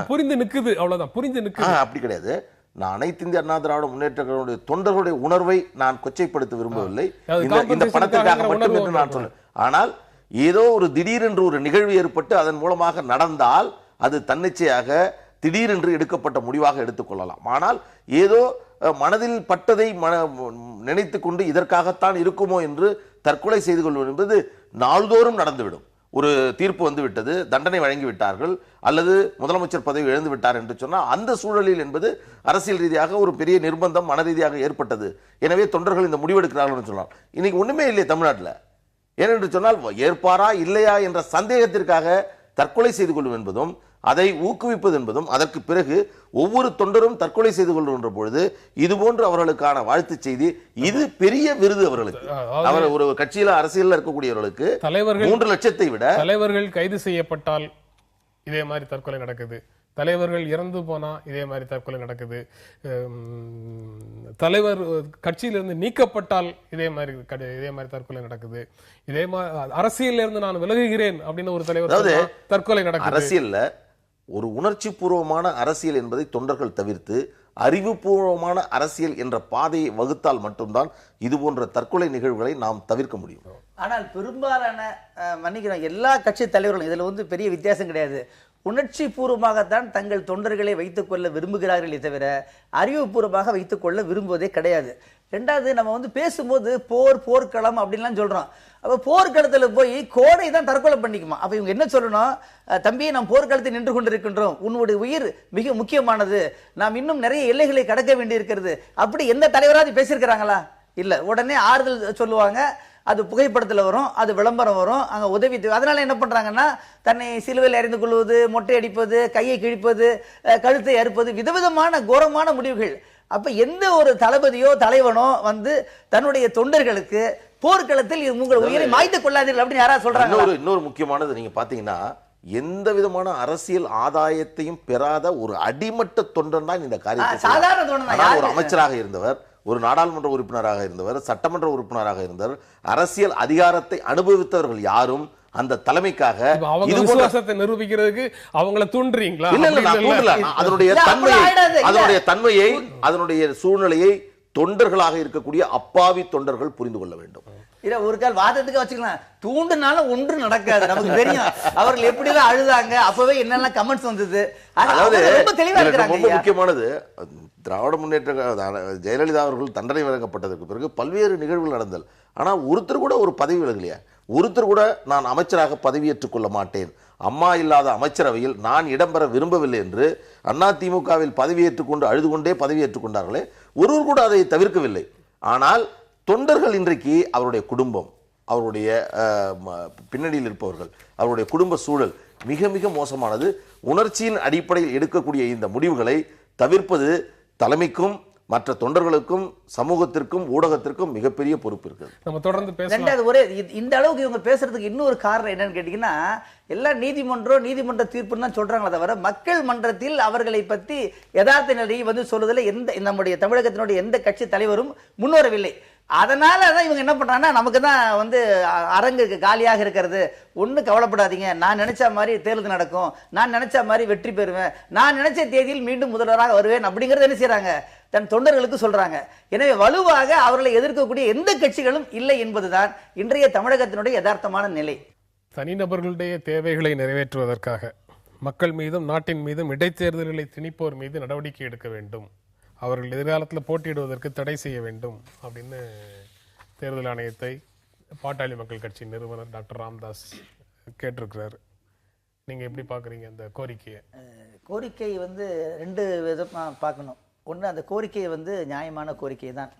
புரிந்து நிக்குது. அவ்வளவுதான், புரிந்து நிக்குது. அப்படி கிடையாது. நான் அனைத்து இந்திய அண்ணா திராவிட முன்னேற்ற கழகத்துடைய தொண்டர்களுடைய உணர்வை நான் கொச்சைப்படுத்த விரும்பவில்லை. இந்த பணத்திற்காக மட்டும் என்று நான் சொல்ல. ஆனால் ஏதோ ஒரு திடீரென்று ஒரு நிகழ்வு ஏற்பட்டு அதன் மூலமாக நடந்தால் அது தன்னிச்சையாக திடீரென்று எடுக்கப்பட்ட முடிவாக எடுத்துக்கொள்ளலாம். ஆனால் ஏதோ மனதில் பட்டதை நினைத்துக் கொண்டு இதற்காகத்தான் இருக்குமோ என்று தற்கொலை செய்து கொள்வது என்பது நாள்தோறும் நடந்துவிடும். ஒரு தீர்ப்பு வந்து விட்டது, தண்டனை வழங்கி விட்டார்கள், அல்லது முதலமைச்சர் பதவி இழந்து விட்டார் என்று சொன்னால் அந்த சூழலில் என்பது அரசியல் ரீதியாக ஒரு பெரிய நிர்பந்தம் மன ரீதியாக ஏற்பட்டது. எனவே தொண்டர்கள் இந்த முடிவெடுக்கிறார்கள் என்று சொன்னால் இன்னைக்கு ஒண்ணுமே இல்லை தமிழ்நாட்டில். ஏனென்று சொன்னால் ஏற்பாரா இல்லையா என்ற சந்தேகத்திற்காக தற்கொலை செய்து கொள்ளும் என்பதும் அதை ஊக்குவிப்பது என்பதும், அதற்கு பிறகு ஒவ்வொரு தொண்டரும் தற்கொலை செய்து கொள்கின்ற பொழுது இது போன்று அவர்களுக்கான வாழ்த்து செய்தி, இது பெரிய விருது அவர்களுக்கு. அவர் ஒரு கட்சியில அரசியல் இருக்கக்கூடியவர்களுக்கு தலைவர்கள் 3 லட்சத்தை விட, தலைவர்கள் கைது செய்யப்பட்டால் இதே மாதிரி தற்கொலை நடக்குது, தலைவர்கள் இறந்து போனா இதே மாதிரி தற்கொலை நடக்குது, தலைவர் கட்சியிலிருந்து நீக்கப்பட்டால் இதே மாதிரி தற்கொலை நடக்குது, இதே மாதிரி அரசியல் இருந்து நான் விலகுகிறேன் அப்படின்னு ஒரு தலைவர் தற்கொலை நடக்குது. அரசியல்ல ஒரு உணர்ச்சி பூர்வமான அரசியல் என்பதை தொண்டர்கள் தவிர்த்து அறிவுபூர்வமான அரசியல் என்ற பாதையை வகுத்தால் மட்டும்தான் இது போன்ற தற்கொலை நிகழ்வுகளை நாம் தவிர்க்க முடியும். ஆனால் பெரும்பாலான மன்னிக்கிறோம் எல்லா கட்சி தலைவர்களும் இதுல வந்து பெரிய வித்தியாசம் கிடையாது. உணர்ச்சி பூர்வமாகத்தான் தங்கள் தொண்டர்களை வைத்துக் கொள்ள விரும்புகிறார்களே தவிர அறிவுபூர்வமாக வைத்துக் கொள்ள விரும்புவதே கிடையாது. ரெண்டாவது, நம்ம வந்து பேசும்போது போர்க்களம் அப்படின்லாம் சொல்றோம். அப்ப போர்க்களத்துல போய் கோடை தான் தற்கொலை பண்ணிக்குமா? அப்ப இவங்க என்ன சொல்லணும்? தம்பி, நாம் போர்க்களத்தில் நின்று கொண்டிருக்கின்றோம், உன்னுடைய உயிர் மிக முக்கியமானது, நாம் இன்னும் நிறைய எல்லைகளை கடக்க வேண்டி இருக்கிறது. அப்படி எந்த தலைவராவது பேசியிருக்கிறாங்களா? இல்ல. உடனே ஆறுதல் சொல்லுவாங்க, அது புகைப்படத்தில் வரும், அது விளம்பரம் வரும், அங்க உதவி. அதனால என்ன பண்றாங்கன்னா, தன்னை சிலுவையில் அறிந்து கொள்வது, மொட்டை அடிப்பது, கையை கிழிப்பது, கழுத்தை அறுப்பது, விதவிதமான கோரமான முடிவுகள். அப்ப எந்த ஒரு தளபதியோ தலைவனோ வந்து தன்னுடைய தொண்டர்களுக்கு போர்க்களத்தில் உங்கள் உயிரை மாய்த்துக் கொள்ளாதீர்கள் அப்படின்னு யாராவது சொல்றாங்க? இன்னொரு முக்கியமானது நீங்க பாத்தீங்கன்னா, எந்த விதமான அரசியல் ஆதாயத்தையும் பெறாத ஒரு அடிமட்ட தொண்டன் தான் இந்த காரியத்தை. சாதாரண தொண்டன், ஒரு அமைச்சராக இருந்தவர், ஒரு நாடாளுமன்ற உறுப்பினராக இருந்தவர், சட்டமன்ற உறுப்பினராக இருந்தவர், அரசியல் அதிகாரத்தை அனுபவித்தவர்கள் யாரும் அந்த தலைமைக்காக அவங்க விசுவாசத்தை நிரூபிக்கிறதுக்கு அவங்கள தூண்டுறீங்களா? இல்ல இல்ல, நான் தூண்டல. அதனுடைய தன்மையை அதனுடைய சூழ்நிலையை தொண்டர்களாக இருக்கக்கூடிய அப்பாவி தொண்டர்கள் புரிந்து கொள்ள வேண்டும். இல்ல, ஒரு கால் வாதத்துக்கு வச்சுக்கலாம், தூண்டுனாலும் ஒன்று நடக்காது. நமக்கு தெரியும் அவர்கள் எப்படிதான் அழுதாங்க, அப்பவே என்னெல்லாம் கமெண்ட்ஸ் வந்தது. அதாவது ரொம்ப தெளிவா இருக்காங்க. ரொம்ப முக்கியமானது, திராவிட முன்னேற்ற ஜெயலலிதா அவர்கள் தண்டனை வழங்கப்பட்டதற்கு பிறகு பல்வேறு நிகழ்வுகள் நடந்தது. ஆனா ஒருத்தர் கூட ஒரு பதவி விலகலையா? ஒருத்தர் கூட நான் அமைச்சராக பதவியேற்றுக் கொள்ள மாட்டேன், அம்மா இல்லாத அமைச்சரவையில் நான் இடம்பெற விரும்பவில்லை என்று அதிமுகவில் பதவியேற்றுக் கொண்டு அழுது கொண்டே பதவியேற்றுக் கொண்டார்களே, ஒருவர் கூட அதை தவிர்க்கவில்லை. ஆனால் தொண்டர்கள் இன்றைக்கு அவருடைய குடும்பம், அவருடைய பின்னணியில் இருப்பவர்கள், அவருடைய குடும்ப சூழல் மிக மிக மோசமானது. உணர்ச்சியின் அடிப்படையில் எடுக்கக்கூடிய இந்த முடிவுகளை தவிர்ப்பது தலைமைக்கும் மற்ற தொண்டர்களுக்கும் சமூகத்திற்கும் ஊடகத்திற்கும் மிகப்பெரிய பொறுப்பு இருக்குது. நம்ம தொடர்ந்து பேசலாம். ரெண்டாவது, ஒரே இந்த அளவுக்கு இவங்க பேசுறதுக்கு இன்னொரு காரணம் என்னன்னு கேட்டீங்கன்னா, எல்லாம் நீதிமன்ற தீர்ப்புன்னு தான் சொல்றாங்களே தவிர மக்கள் மன்றத்தில் அவர்களை பற்றி யதார்த்த நிலையை வந்து சொல்றதுல நம்முடைய தமிழகத்தினுடைய எந்த கட்சி தலைவரும் முன்வரவில்லை. அதனால தான் இவங்க என்ன பண்றாங்கன்னா, நமக்கு தான் வந்து அரங்கு காலியாக இருக்கிறது, ஒன்றும் கவலைப்படாதீங்க, நான் நினைச்ச மாதிரி தேர்தல் நடக்கும், நான் நினைச்ச மாதிரி வெற்றி பெறுவேன், நான் நினைச்ச தேதியில் மீண்டும் முதல்வராக வருவேன் அப்படிங்கறது என்ன செய்யறாங்க? தன் தொண்டர்களுக்கு சொல்றாங்க. எனவே வலுவாக அவர்களை எதிர்க்கக்கூடிய எந்த கட்சிகளும் இல்லை என்பதுதான் இன்றைய தமிழகத்தினுடைய யதார்த்தமான நிலை. தனிநபர்களுடைய தேவைகளை நிறைவேற்றுவதற்காக மக்கள் மீதும் நாட்டின் மீதும் இடைத்தேர்தல்களை திணிப்போர் மீது நடவடிக்கை எடுக்க வேண்டும், அவர்கள் எதிர்காலத்தில் போட்டியிடுவதற்கு தடை செய்ய வேண்டும் அப்படின்னு தேர்தல் ஆணையத்தை பாட்டாளி மக்கள் கட்சி நிறுவனர் டாக்டர் ராமதாஸ் கேட்டிருக்கிறார். நீங்க எப்படி பாக்குறீங்க அந்த கோரிக்கையை? கோரிக்கை வந்து ரெண்டு விதமா பார்க்கணும். ஒன்று, அந்த கோரிக்கை வந்து நியாயமான கோரிக்கை தான்.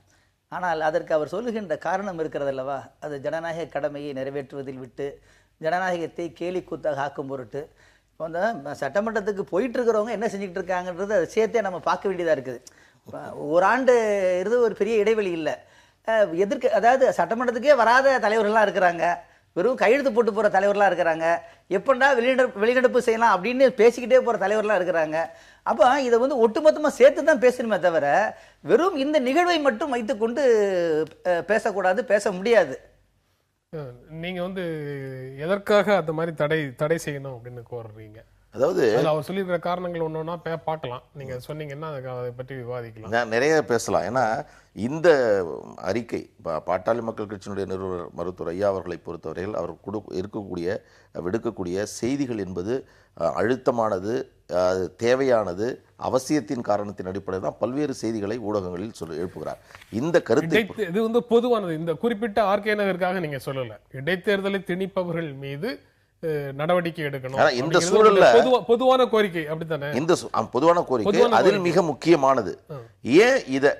ஆனால் அதற்கு அவர் சொல்லுகின்ற காரணம் இருக்கிறது அல்லவா, அது ஜனநாயக கடமையை நிறைவேற்றுவதில் விட்டு ஜனநாயகத்தை கேலி கூத்தாக ஆக்கும் பொருட்டு இப்போ அந்த சட்டமன்றத்துக்கு போயிட்டு இருக்கிறவங்க என்ன செஞ்சுக்கிட்டு இருக்காங்கன்றது அதை சேர்த்தே நம்ம பார்க்க வேண்டியதாக இருக்குது. ஒரு ஆண்டு இருந்து ஒரு பெரிய இடைவெளி இல்லை. அதாவது சட்டமன்றத்துக்கே வராத தலைவர்கள்லாம் இருக்கிறாங்க, வெறும் கையெழுத்து போட்டு போகிற தலைவர்களாக இருக்கிறாங்க, எப்படா வெளிநடப்பு செய்யலாம் அப்படின்னு பேசிக்கிட்டே போகிற தலைவர்களாக இருக்கிறாங்க. அப்போ இதை வந்து ஒட்டுமொத்தமாக சேர்த்து தான் பேசணுமே தவிர வெறும் இந்த நிகழ்வை மட்டும் வைத்துக்கொண்டு பேசக்கூடாது, பேச முடியாது. நீங்க வந்து எதற்காக அந்த மாதிரி தடை செய்யணும் அப்படின்னு கோருறீங்க? அதாவது அவர் சொல்லியிருக்கிற காரணங்கள் ஒன்னொன்னா பார்க்கலாம், நீங்க சொன்னீங்கன்னா அதை பற்றி விவாதிக்கலாம். நான் நிறைய பேசலாம். ஏன்னா இந்த அறிக்கை பாட்டாளி மக்கள் கட்சியினுடைய நிறுவனர் மருத்துவர் ஐயா அவர்களை பொறுத்தவரையில் அவர் விடுக்கக்கூடிய செய்திகள் என்பது அழுத்தமானது, தேவையானது, அவசியத்தின் காரணத்தின் அடிப்படையில் தான் பல்வேறு செய்திகளை ஊடகங்களில் எழுப்புகிறார். இந்த கருத்தை இது வந்து பொதுவானது, இந்த குறிப்பிட்ட ஆர்கே நகருக்காக நீங்க சொல்லல, இடைத்தேர்தலை திணிப்பவர்கள் மீது நடவடிக்கை எடுக்கணும். இந்த சூழல்ல பொதுவான கோரிக்கை அப்படித்தானே? இந்த பொதுவான கோரிக்கை அதில் மிக முக்கியமானது. ஏன்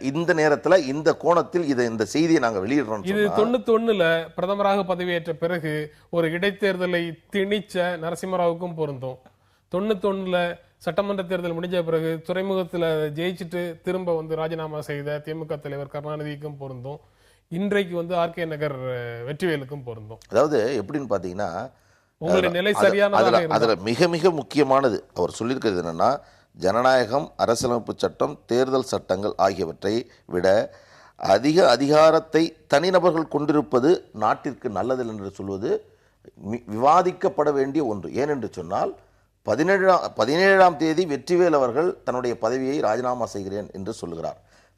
இந்த நேரத்துல இந்த கோணத்தில் இந்த செய்தியை நாங்க வெளியிடுறோம்? இது 91ல பிரதமராக பதவியேற்ற பிறகு ஒரு இடைத்தேர்தலை திணிச்ச நரசிம்மராவுக்கும் பொருந்தும். 91ல சட்டமன்ற தேர்தல் முடிஞ்ச பிறகு துறைமுகத்துல ஜெயிச்சுட்டு திரும்ப வந்து ராஜினாமா செய்த திமுக தலைவர் கருணாநிதிக்கும் பொருந்தும். இன்றைக்கு வந்து ஆர்கே நகர் வெற்றிவேலுக்கும் பொருந்தும். அதாவது எப்படின்னு பாத்தீங்கன்னா, அதுல மிக மிக முக்கியமானது அவர் சொல்லியிருக்கிறது என்னன்னா, ஜனநாயகம், அரசியலமைப்பு சட்டம், தேர்தல் சட்டங்கள் ஆகியவற்றை விட அதிக அதிகாரத்தை தனிநபர்கள் கொண்டிருப்பது நாட்டிற்கு நல்லதில்லை என்று சொல்வது விவாதிக்கப்பட வேண்டிய ஒன்று. ஏனென்று சொன்னால், 17ஆம் தேதி வெற்றிவேல் அவர்கள் தன்னுடைய பதவியை ராஜினாமா செய்கிறேன் என்று சொல்லுகிறார்.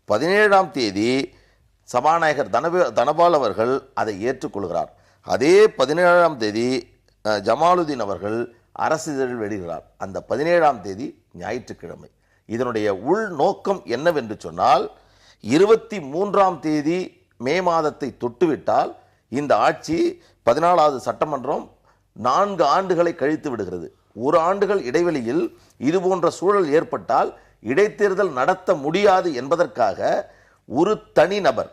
17ஆம் தேதி சபாநாயகர் தனபால் அவர்கள் அதை ஏற்றுக்கொள்கிறார். அதே 17ஆம் தேதி ஜமாலுதீன் அவர்கள் அரசிதழில் வெளியிடுகிறார். அந்த 17ஆம் தேதி ஞாயிற்றுக்கிழமை. இதனுடைய உள் நோக்கம் என்னவென்று சொன்னால், 23ஆம் தேதி மே மாதத்தை தொட்டுவிட்டால் இந்த ஆட்சி 14வது சட்டமன்றம் 4 ஆண்டுகளை கழித்து விடுகிறது. 1 ஆண்டுகள் இடைவெளியில் இதுபோன்ற சூழல் ஏற்பட்டால் இடைத்தேர்தல் நடத்த முடியாது என்பதற்காக ஒரு தனிநபர்,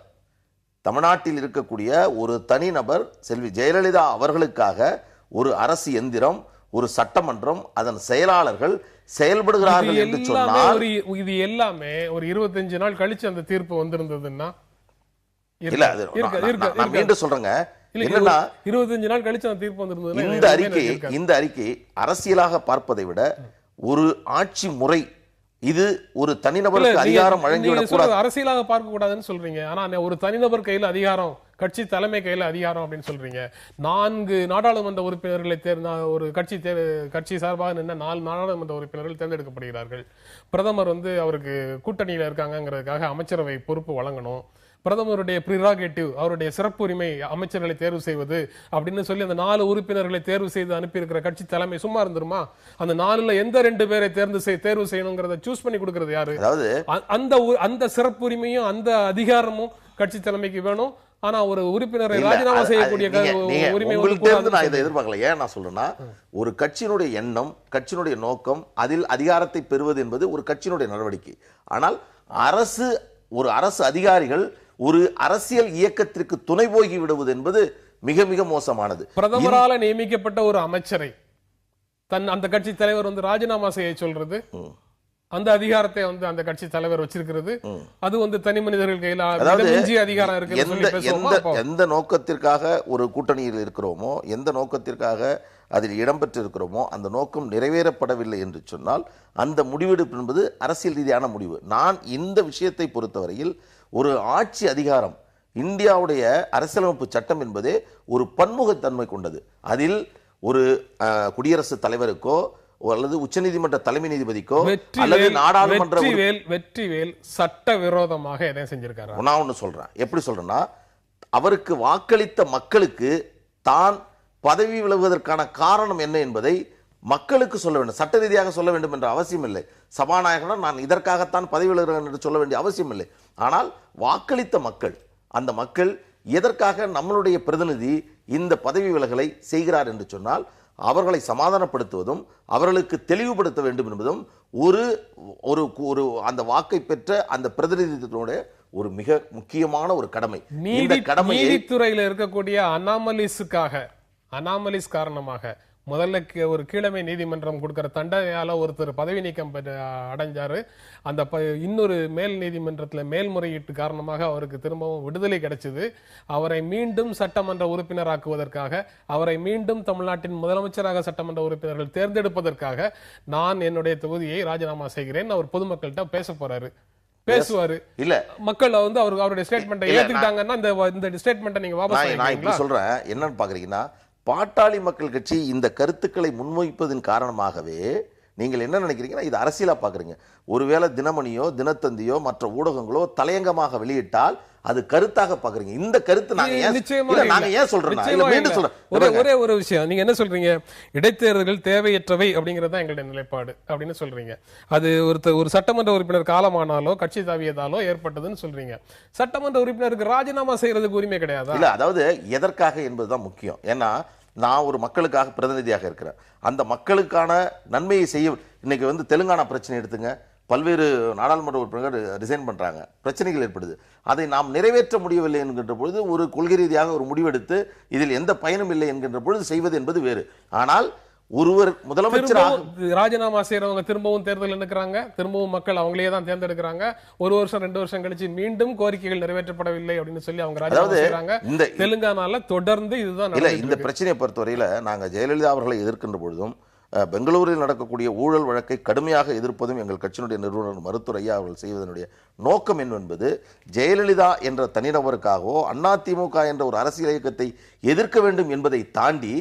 தமிழ்நாட்டில் இருக்கக்கூடிய ஒரு தனிநபர் செல்வி ஜெயலலிதா அவர்களுக்காக ஒரு அரசு எந்திரம், ஒரு சட்டமன்றம், அதன் செயலாளர்கள் செயல்படுகிறார்கள் என்று சொன்னால், இது எல்லாமே ஒரு 25 நாள் கழிச்சு அந்த தீர்ப்பு வந்திருந்ததுன்னா இல்ல அது நான் மீண்டும் சொல்றேங்க, என்னன்னா 25 நாள் கழிச்சு அந்த தீர்ப்பு வந்திருந்தது. இந்த அறிக்கை அரசியலாக பார்ப்பதை விட ஒரு ஆட்சி முறை, இது ஒரு தனிநபருக்கு அதிகாரம் வழங்கிவிடக்கூடாது, அரசியலாக பார்க்க கூடாதுன்னு சொல்றீங்க. ஆனா ஒரு தனிநபர் கையில அதிகாரம், கட்சி தலைமை கையில அதிகாரம் அப்படின்னு சொல்றீங்க. 4 நாடாளுமன்ற உறுப்பினர்களை ஒரு கட்சி சார்பாக நின்று 4 நாடாளுமன்ற உறுப்பினர்கள் தேர்ந்தெடுக்கப்படுகிறார்கள். பிரதமர் அவருக்கு கூட்டணியில இருக்காங்கிறதுக்காக அமைச்சரவை பொறுப்பு வழங்கணும். பிரதமருடைய பிரிராகேட்டிவ், அவருடைய சிறப்பு உரிமை அமைச்சர்களை தேர்வு செய்வது அப்படின்னு சொல்லி அந்த 4 உறுப்பினர்களை தேர்வு செய்து அனுப்பியிருக்கிற கட்சி தலைமை சும்மா இருந்துருமா? அந்த 4ல எந்த 2 பேரை தேர்வு செய்யணுங்கிறத சூஸ் பண்ணி கொடுக்கிறது யாரு? அதாவது அந்த சிறப்பு உரிமையும் அந்த அதிகாரமும் கட்சி தலைமைக்கு வேணும். ஆனா ஒரு உறுப்பினரை ராஜினாமா செய்யக்கூடிய உரிமை நான் இதை எதிர்பார்க்கல. ஏன் நான் சொல்றேன்னா, ஒரு கட்சியினுடைய எண்ணம், கட்சியினுடைய நோக்கம், அதில் அதிகாரத்தை பெறுவது என்பது ஒரு கட்சியினுடைய நடவடிக்கை. ஆனால் ஒரு அரசு அதிகாரிகள் ஒரு அரசியல் இயக்கத்திற்கு துணை போகி விடுவது என்பது மிக மிக மோசமானது. பிரதமரால நியமிக்கப்பட்ட ஒரு அமைச்சரை அந்த கட்சி தலைவர் ராஜினாமா செய்ய சொல்றது, அந்த அதிகாரத்தை அந்த கட்சி தலைவர் வச்சிருக்கிறது, அது தனி மனிதர்கள் கையில அதிகாரம் இருக்கு. எந்த நோக்கத்திற்காக ஒரு கூட்டணியில் இருக்கிறோமோ, எந்த நோக்கத்திற்காக அதில் இடம்பெற்று இருக்கிறோமோ, அந்த நோக்கம் நிறைவேறப்படவில்லை என்று சொன்னால் அந்த முடிவெடுப்பு என்பது அரசியல் ரீதியான முடிவு. நான் இந்த விஷயத்தை பொறுத்தவரையில் ஒரு ஆட்சி அதிகாரம், இந்தியாவுடைய அரசியலமைப்பு சட்டம் என்பதே ஒரு பன்முகத்தன்மை கொண்டது. அதில் ஒரு குடியரசுத் தலைவருக்கோ அல்லது உச்சநீதிமன்ற தலைமை நீதிபதிக்கோ அல்லது நாடாளுமன்ற வெற்றிவேல் சட்ட விரோதமாக எதை செஞ்சிருக்காரு? நான் ஒண்ணு சொல்றேன். எப்படி சொல்றேன்னா, அவருக்கு வாக்களித்த மக்களுக்கு தான் பதவி விலகுவதற்கான காரணம் என்ன என்பதை மக்களுக்கு சொல்ல வேண்டும், சட்ட ரீதியாக சொல்ல வேண்டும் என்ற அவசியம் இல்லை. சபாநாயகர் நான் இதற்காகத்தான் பதவி விலகுகிறேன் என்று சொல்ல வேண்டிய அவசியம் இல்லை. ஆனால் வாக்களித்த மக்கள், அந்த மக்கள் எதற்காக நம்மளுடைய பிரதிநிதி இந்த பதவி விலகலை செய்கிறார் என்று சொன்னால், அவர்களை சமாதானப்படுத்துவதும் அவர்களுக்கு தெளிவுபடுத்த வேண்டும் என்பதும் ஒரு அந்த வாக்கை பெற்ற அந்த பிரதிநிதித்துவனுடைய ஒரு மிக முக்கியமான ஒரு கடமை. நீதித்துறையில் இருக்கக்கூடிய அனாமலிஸ் காரணமாக முதல்ல ஒரு கீழமை நீதிமன்றம் கொடுக்கிற தண்டனையால ஒருத்தர் பதவி நீக்கம் அடைஞ்சாரு. அந்த இன்னொரு மேல் நீதிமன்றத்தில் மேல்முறையீட்டு காரணமாக அவருக்கு திரும்பவும் விடுதலை கிடைச்சது. அவரை மீண்டும் சட்டமன்ற உறுப்பினராக்குவதற்காக, அவரை மீண்டும் தமிழ்நாட்டின் முதலமைச்சராக சட்டமன்ற உறுப்பினர்கள் தேர்ந்தெடுப்பதற்காக நான் என்னுடைய தொகுதியை ராஜினாமா செய்கிறேன். அவர் பொதுமக்கள்கிட்ட பேசுவாரு. இல்ல மக்கள் அவருடைய ஸ்டேட்மெண்ட்டை ஏத்துக்கிட்டாங்கன்னா இந்த ஸ்டேட்மெண்ட்டை நீங்க வாபஸ் நான் சொல்றேன். என்னன்னு பாக்குறீங்கன்னா, பாட்டாளி மக்கள் கட்சி இந்த கருத்துக்களை முன்வைப்பதன் காரணமாகவே நீங்கள் என்ன நினைக்கிறீங்கன்னா, இது அரசியலா பாக்குறீங்க. ஒருவேளை தினமணியோ தினத்தந்தியோ மற்ற ஊடகங்களோ தலையங்கமாக வெளியிட்டால் அது கருத்தாக பாக்குறீங்க. இந்த கருத்து நாங்க ஏன் சொல்றேன், ஒரே ஒரு விஷயம், நீங்க என்ன சொல்றீங்க, இடைத்தேர்தல்கள் தேவையற்றவை அப்படிங்கறது தான் எங்களுடைய நிலைப்பாடு அப்படின்னு சொல்றீங்க. அது ஒரு சட்டமன்ற உறுப்பினர் காலமானாலோ கட்சி தாவியதாலோ ஏற்பட்டதுன்னு சொல்றீங்க. சட்டமன்ற உறுப்பினருக்கு ராஜினாமா செய்யறதுக்கு உரிமை கிடையாதா? இல்ல, அதாவது எதற்காக என்பதுதான் முக்கியம். ஏன்னா நான் ஒரு மக்களுக்காக பிரதிநிதியாக இருக்கிறேன். அந்த மக்களுக்கான நன்மையை செய்ய, இன்னைக்கு தெலுங்கானா பிரச்சனை எடுத்துங்க, பல்வேறு நாடாளுமன்ற உறுப்பினர்கள் ரிசைன் பண்றாங்க, பிரச்சனைகள் ஏற்படுது. அதை நாம் நிறைவேற்ற முடியவில்லை என்கின்ற பொழுது ஒரு கொள்கை ரீதியாக ஒரு முடிவெடுத்து இதில் எந்த பயனும் இல்லை என்கின்ற பொழுது செய்வது என்பது வேறு. ஆனால் ஒருவர் முதலமைச்சராக ராஜினாமா செய்யறவங்க திரும்பவும் தேர்தல் நிற்கிறாங்க, திரும்பவும் மக்கள் அவங்களே தான் தேர்ந்தெடுக்கிறாங்க. 1 வருஷம் 2 வருஷம் கழிச்சு மீண்டும் கோரிக்கைகள் நிறைவேற்றப்படவில்லை அப்படின்னு சொல்லி அவங்க ராஜினாமா செய்யறாங்க. தெலுங்கானால தொடர்ந்து இதுதான் இல்ல. இந்த பிரச்சனையை பொறுத்தவரையில நாங்க ஜெயலலிதா அவர்களை எதிர்க்கின்ற பொழுதும், பெங்களூரில் நடக்கக்கூடிய ஊழல் வழக்கை கடுமையாக எதிர்ப்பதும் எங்கள் கட்சியினுடைய நிறுவனர் மருத்துவர் ஐயா அவர்கள் செய்வதனுடைய நோக்கம் என்பது ஜெயலலிதா என்ற தனிநபருக்காகவோ அதிமுக என்ற ஒரு அரசியல் இயக்கத்தை எதிர்க்க வேண்டும் என்பதை தாண்டி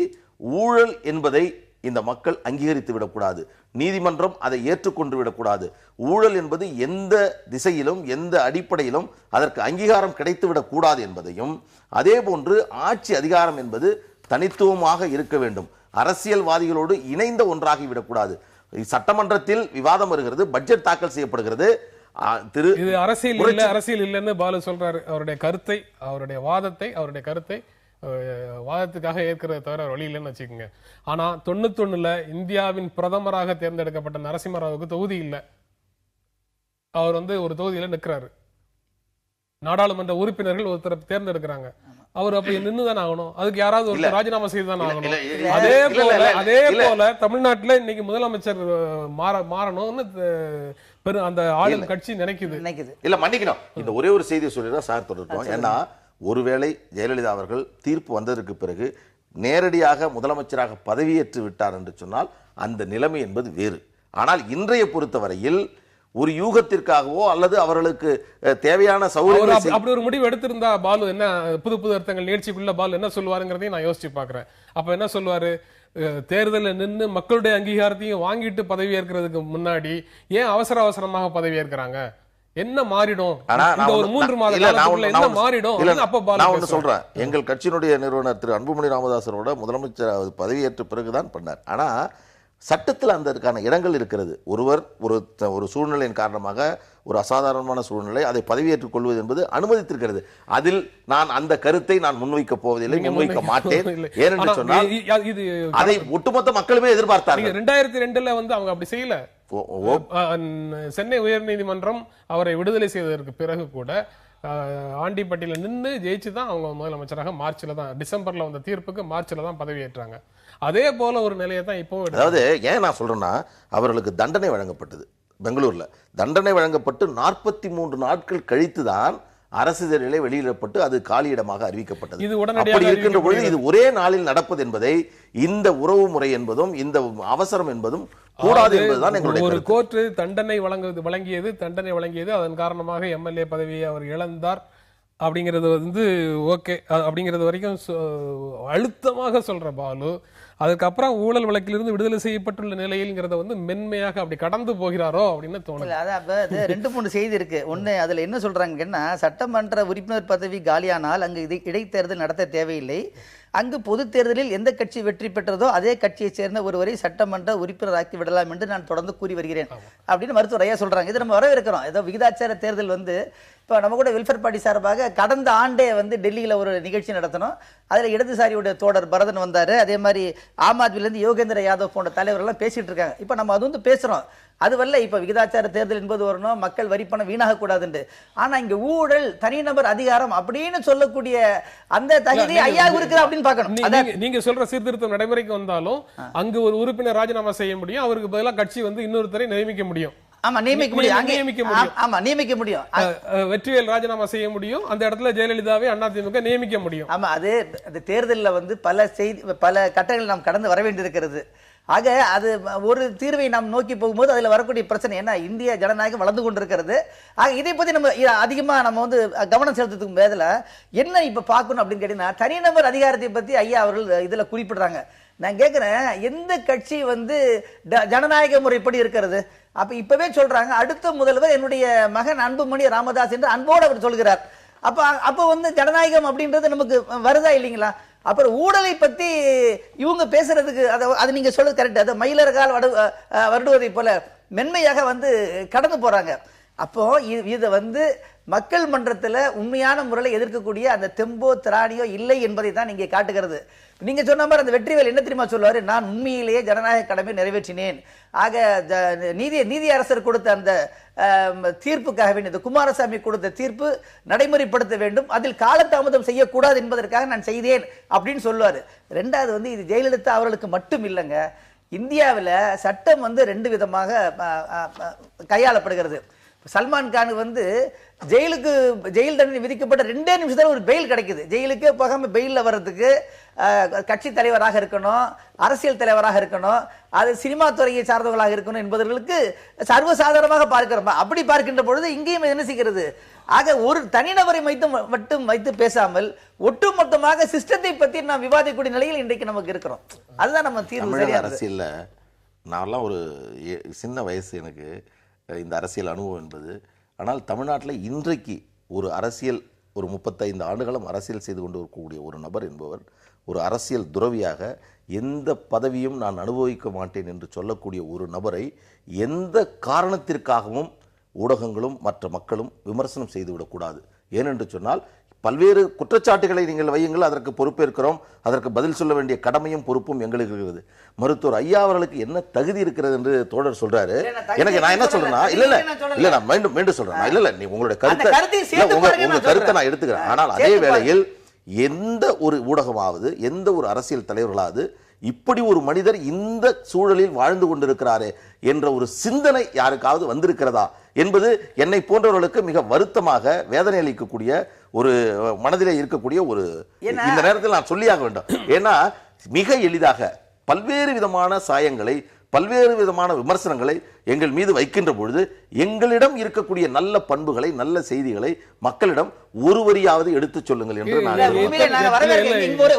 ஊழல் என்பதை இந்த மக்கள் அங்கீகரித்து விடக்கூடாது, நீதிமன்றம் அதை ஏற்றுக்கொண்டு விடக்கூடாது. ஊழல் என்பது எந்த திசையிலும் எந்த அடிப்படையிலும் அதற்கு அங்கீகாரம் கிடைத்துவிடக் கூடாது என்பதையும், அதே போன்று ஆட்சி அதிகாரம் என்பது தனித்துவமாக இருக்க வேண்டும், அரசியல்வாதிகளோடு இணைந்த ஒன்றாகி விடக்கூடாது. சட்டமன்றத்தில் விவாதம் வருகிறது, பட்ஜெட் தாக்கல் செய்யப்படுகிறது. இது அரசியல் இல்லைன்னு பாலு சொல்றாரு. அவருடைய கருத்தை, அவருடைய வாதத்தை, அவருடைய கருத்தை வாதத்துக்காக ஏற்கிறத தவிர வழி இல்லைன்னு வச்சுக்கோங்க. ஆனா 91ல இந்தியாவின் பிரதமராக தேர்ந்தெடுக்கப்பட்ட நரசிம்மராவுக்கு தொகுதி இல்லை. அவர் ஒரு தொகுதியில நிற்கிறாரு. நாடாளுமன்ற உறுப்பினர்கள் ஒருத்தர் தேர்ந்தெடுக்கிறாங்க. அவர் அப்படி நின்னுதான் ஆகணும். அதுக்கு யாராவது ஒரு ராஜினாமா செய்துதான் ஆகணும். அதே போல தமிழ்நாட்டுல இன்னைக்கு முதலமைச்சர் மாறணும்னு அந்த ஆளும் கட்சி நினைக்குது. இல்ல மன்னிக்கணும், இந்த ஒரே ஒரு செய்தியை சொல்லிதான் சார் தொடர்போம். ஏன்னா ஒருவேளை ஜெயலலிதா அவர்கள் தீர்ப்பு வந்ததற்கு பிறகு நேரடியாக முதலமைச்சராக பதவியேற்று விட்டார் என்று சொன்னால் அந்த நிலைமை என்பது வேறு. ஆனால் இன்றைய பொறுத்தவரையில் ஒரு யூகத்திற்காகவோ அல்லது அவர்களுக்கு தேவையான சௌகரியம் அப்படி ஒரு முடிவு எடுத்திருந்தா பாலு என்ன புது புது அர்த்தங்கள் நிகழ்ச்சிக்குள்ள பாலு என்ன சொல்லுவாருங்கிறதையும் நான் யோசிச்சு பாக்குறேன். அப்ப என்ன சொல்லுவாரு, தேர்தலில் நின்று மக்களுடைய அங்கீகாரத்தையும் வாங்கிட்டு பதவி ஏற்கிறதுக்கு முன்னாடி ஏன் அவசரமாக பதவி ஏற்கிறாங்க, என்ன மாறிடும், ஒரு 3 மாத காலத்துக்குள்ள என்ன மாறிடும்? அப்ப நான் ஒண்ணு சொல்றேன், எங்கள் கட்சியினுடைய நிறுவனர் திரு அன்புமணி ராமதாசரோட முதலமைச்சர் பதவியேற்ற பிறகுதான் பண்ணார். ஆனா சட்டத்தில் அதற்கான இடங்கள் இருக்கிறது. ஒருவர் ஒரு சூழ்நிலையின் காரணமாக, ஒரு அசாதாரணமான சூழ்நிலை, அதை பதவியேற்றுக் கொள்வது என்பது அனுமதித்திருக்கிறது. அதில் நான் அந்த கருத்தை நான் முன்வைக்க போவதில்லை, முன்வைக்க மாட்டேன். ஏனென்று சொன்னால் அதை ஒட்டுமொத்த மக்களுமே எதிர்பார்த்தார்கள். 2002ல அவங்க அப்படி செய்யல. சென்னை உயர்நீதிமன்றம் அவரை விடுதலை செய்ததற்கு பிறகு கூட ஆண்டிப்பட்டியில நின்று ஜெயிச்சுதான் அவங்க முதலமைச்சராக மார்ச்ல தான், டிசம்பர்ல வந்த தீர்ப்புக்கு மார்ச்ல தான் பதவியேற்றாங்க. அதே போல ஒரு நிலையை தான் இப்போ. அதாவது ஏன் நான் சொல்றேன்னா, அவர்களுக்கு தண்டனை வழங்கப்பட்டது. பெங்களூர்ல தண்டனை வழங்கப்பட்டு 43 நாட்கள் கழித்து தான் அரசிதழிலே வெளியிடப்பட்டு அது காலியிடமாக அறிவிக்கப்பட்டது. இது உடனடியாக இருக்கின்ற பொழுது இது ஒரே நாளில் நடப்பது என்பதை, இந்த உறவு முறை என்பதும் இந்த அவசரம் என்பதும் கூடாது என்பதுதான் எங்களுடைய ஒரு கோர்ட்டு தண்டனை வழங்கியது. அதன் காரணமாக எம்எல்ஏ பதவியை அவர் இழந்தார் அப்படிங்கிறது ஓகே, அப்படிங்கிறது வரைக்கும் அழுத்தமாக சொல்ற பாலு, அதுக்கப்புறம் ஊழல் வழக்கிலிருந்து விடுதலை செய்யப்பட்டுள்ள நிலையில்ங்கிறத மென்மையாக அப்படி கடந்து போகிறாரோ அப்படின்னு தோணுது. அதாவது 2-3 செய்தி இருக்கு. ஒண்ணு, அதுல என்ன சொல்றாங்கன்னா, சட்டமன்ற உறுப்பினர் பதவி காலியானால் அங்கு இடைத்தேர்தல் நடத்த தேவையில்லை, அங்கு பொது தேர்தலில் எந்த கட்சி வெற்றி பெற்றதோ அதே கட்சியை சேர்ந்த ஒருவரை சட்டமன்ற உறுப்பினராக்கி விடலாம் என்று நான் தொடர்ந்து கூறி வருகிறேன் அப்படின்னு மருத்துவர் ஐயா சொல்றாங்க. இது நம்ம வரவேற்கிறோம். ஏதோ விகிதாச்சார தேர்தல் இப்போ நம்ம கூட வெல்ஃபேர் பார்ட்டி சார்பாக கடந்த ஆண்டே டெல்லியில் ஒரு நிகழ்ச்சி நடத்தணும். அதில் இடதுசாரியுடைய தோழர் பரதன் வந்தார். அதே மாதிரி ஆம் ஆத்மிலேருந்து யோகேந்திர யாதவ் போன்ற தலைவர்கள்லாம் பேசிட்டு இருக்காங்க. இப்போ நம்ம அது பேசுகிறோம். அதுவல்ல இப்போ விகிதாச்சார தேர்தல் என்பது வரணும், மக்கள் வரிப்பணம் வீணாக கூடாதுண்டு. ஆனா இங்க ஊழல், தனிநபர் அதிகாரம் அப்படின்னு சொல்லக்கூடிய அந்த தகுதி ஐயாவுக்கு இருக்கு அப்படின்னு பார்க்கணும். நீங்க சொல்ற சீர்திருத்தம் நடைமுறைக்கு வந்தாலும் அங்கு ஒரு உறுப்பினர் ராஜினாமா செய்ய முடியும், அவருக்கு பதிலாக கட்சி இன்னொருத்தரை நியமிக்க முடியும். ஆமா, நியமிக்க முடியும். வெற்றிவேல் ராஜினாமா செய்ய முடியும், அந்த இடத்துல ஜெயலலிதாவை அதிமுக நியமிக்க முடியும். ஆமா, அது தேர்தலில் பல கட்டங்கள் நாம் கடந்து வர வேண்டியிருக்கிறது. ஆக அது ஒரு தீர்வை நாம் நோக்கி போகும்போது அதுல வரக்கூடிய பிரச்சனை என்ன, இந்திய ஜனநாயகம் வளர்ந்து கொண்டிருக்கிறது. ஆக இதை பத்தி நம்ம அதிகமா நம்ம கவனம் செலுத்துறதுக்கு மேல என்ன இப்ப பார்க்கணும் அப்படின்னு கேட்டீங்கன்னா, தனிநபர் அதிகாரத்தை பத்தி ஐயா அவர்கள் இதுல குறிப்பிடுறாங்க. நான் கேட்கிறேன், எந்த கட்சி ஜனநாயக முறைப்படி இருக்கிறது? அப்ப இப்பவே சொல்றாங்க, அடுத்த முதல்வர் என்னுடைய மகன் அன்புமணி ராமதாஸ் என்று அன்போடு அவர் சொல்கிறார். அப்ப ஜனநாயகம் அப்படின்றது நமக்கு வருதா இல்லைங்களா? அப்புறம் ஊழலை பத்தி இவங்க பேசுறதுக்கு அது நீங்க சொல்றது கரெக்ட். அது மயிலர்கால் வருடுவதை போல மென்மையாக கடந்து போறாங்க. அப்போ இதை மக்கள் மன்றத்தில் உண்மையான முறையில் எதிர்க்கக்கூடிய அந்த தெம்போ திராணியோ இல்லை என்பதை தான் நீங்க காட்டுகிறது. நீங்க சொன்ன மாதிரி அந்த வெற்றிவேல் என்ன தெரியுமா சொல்லுவாரு, நான் உண்மையிலேயே ஜனநாயக கடமை நிறைவேற்றினேன். ஆக நீதி அரசர் கொடுத்த அந்த தீர்ப்புக்காக வேண்டியது, குமாரசாமி கொடுத்த தீர்ப்பு நடைமுறைப்படுத்த வேண்டும், அதில் காலதாமதம் செய்யக்கூடாது என்பதற்காக நான் செய்தேன் அப்படின்னு சொல்லுவாரு. ரெண்டாவது இது ஜெயலலிதா அவர்களுக்கு மட்டும் இல்லைங்க, இந்தியாவில் சட்டம் 2 விதமாக கையாளப்படுகிறது. சல்மான் கானுக்கு வந்து ஜெயில் தண்டனை விதிக்கப்பட்ட 2 நிமிஷத்துல ஒரு பெயில் கிடைக்குது. ஜெயிலுக்கு போகாம பெயில்ல வர்றதுக்கு கட்சி தலைவராக இருக்கணும், அரசியல் தலைவராக இருக்கணும், அது சினிமா துறையை சார்ந்தவர்களாக இருக்கணும் என்பவர்களுக்கு சர்வசாதாரணமாக பார்க்கிறோம். அப்படி பார்க்கின்ற பொழுது இங்கேயும் என்ன செய்கிறது, ஆக ஒரு தனிநபரை மட்டும் வைத்து பேசாமல் ஒட்டுமொத்தமாக சிஸ்டத்தை பத்தி நாம் விவாதிக்கக்கூடிய நிலையில் இன்றைக்கு நமக்கு இருக்கிறோம். அதுதான் நம்ம தீர்வு. அரசியல் நான்லாம் ஒரு சின்ன வயசு எனக்கு இந்த அரசியல் அனுபவம் என்பது. ஆனால் தமிழ்நாட்டில் இன்றைக்கு ஒரு அரசியல் ஒரு 35 ஆண்டுகளும் அரசியல் செய்து கொண்டு இருக்கக்கூடிய ஒரு நபர் என்பவர் ஒரு அரசியல் துறவியாக எந்த பதவியும் நான் அனுபவிக்க மாட்டேன் என்று சொல்லக்கூடிய ஒரு நபரை எந்த காரணத்திற்காகவும் ஊடகங்களும் மற்ற மக்களும் விமர்சனம் செய்துவிடக்கூடாது. ஏனென்று சொன்னால் பல்வேறு குற்றச்சாட்டுகளை நீங்கள் வையுங்கள், அதற்கு பொறுப்பேற்கிறோம், அதற்கு பதில் சொல்ல வேண்டிய கடமையும் பொறுப்பும் எங்களுக்கு இருக்கிறது. மருத்துவர் ஐயா அவர்களுக்கு என்ன தகுதி இருக்கிறது என்று தோழர் சொல்றாரு. எனக்கு நான் என்ன சொல்றேன்னா இல்ல நான் மீண்டும் சொல்றேன். இல்ல நீ உங்களுடைய கருத்தை நான் எடுத்துக்கிறேன். ஆனால் அதே வேளையில் எந்த ஒரு ஊடகமாவது எந்த ஒரு அரசியல் தலைவர்களாவது இப்படி ஒரு மனிதர் இந்த சூழலில் வாழ்ந்து கொண்டிருக்கிறாரே என்ற ஒரு சிந்தனை யாருக்காவது வந்திருக்கிறதா என்பது என்னை போன்றவர்களுக்கு மிக வருத்தமாக வேதனை அளிக்கக்கூடிய ஒரு மனதிலே இருக்கக்கூடிய ஒரு இந்த நேரத்தில் நான் சொல்லியாக வேண்டும். ஏன்னா மிக எளிதாக பல்வேறு விதமான சாயங்களை பல்வேறு விதமான விமர்சனங்களை எங்கள் மீது வைக்கின்ற பொழுது எங்களிடம் இருக்கக்கூடிய நல்ல பண்புகளை நல்ல செய்திகளை மக்களிடம் ஒரு வரியாவது எடுத்துச் சொல்லுங்கள் என்று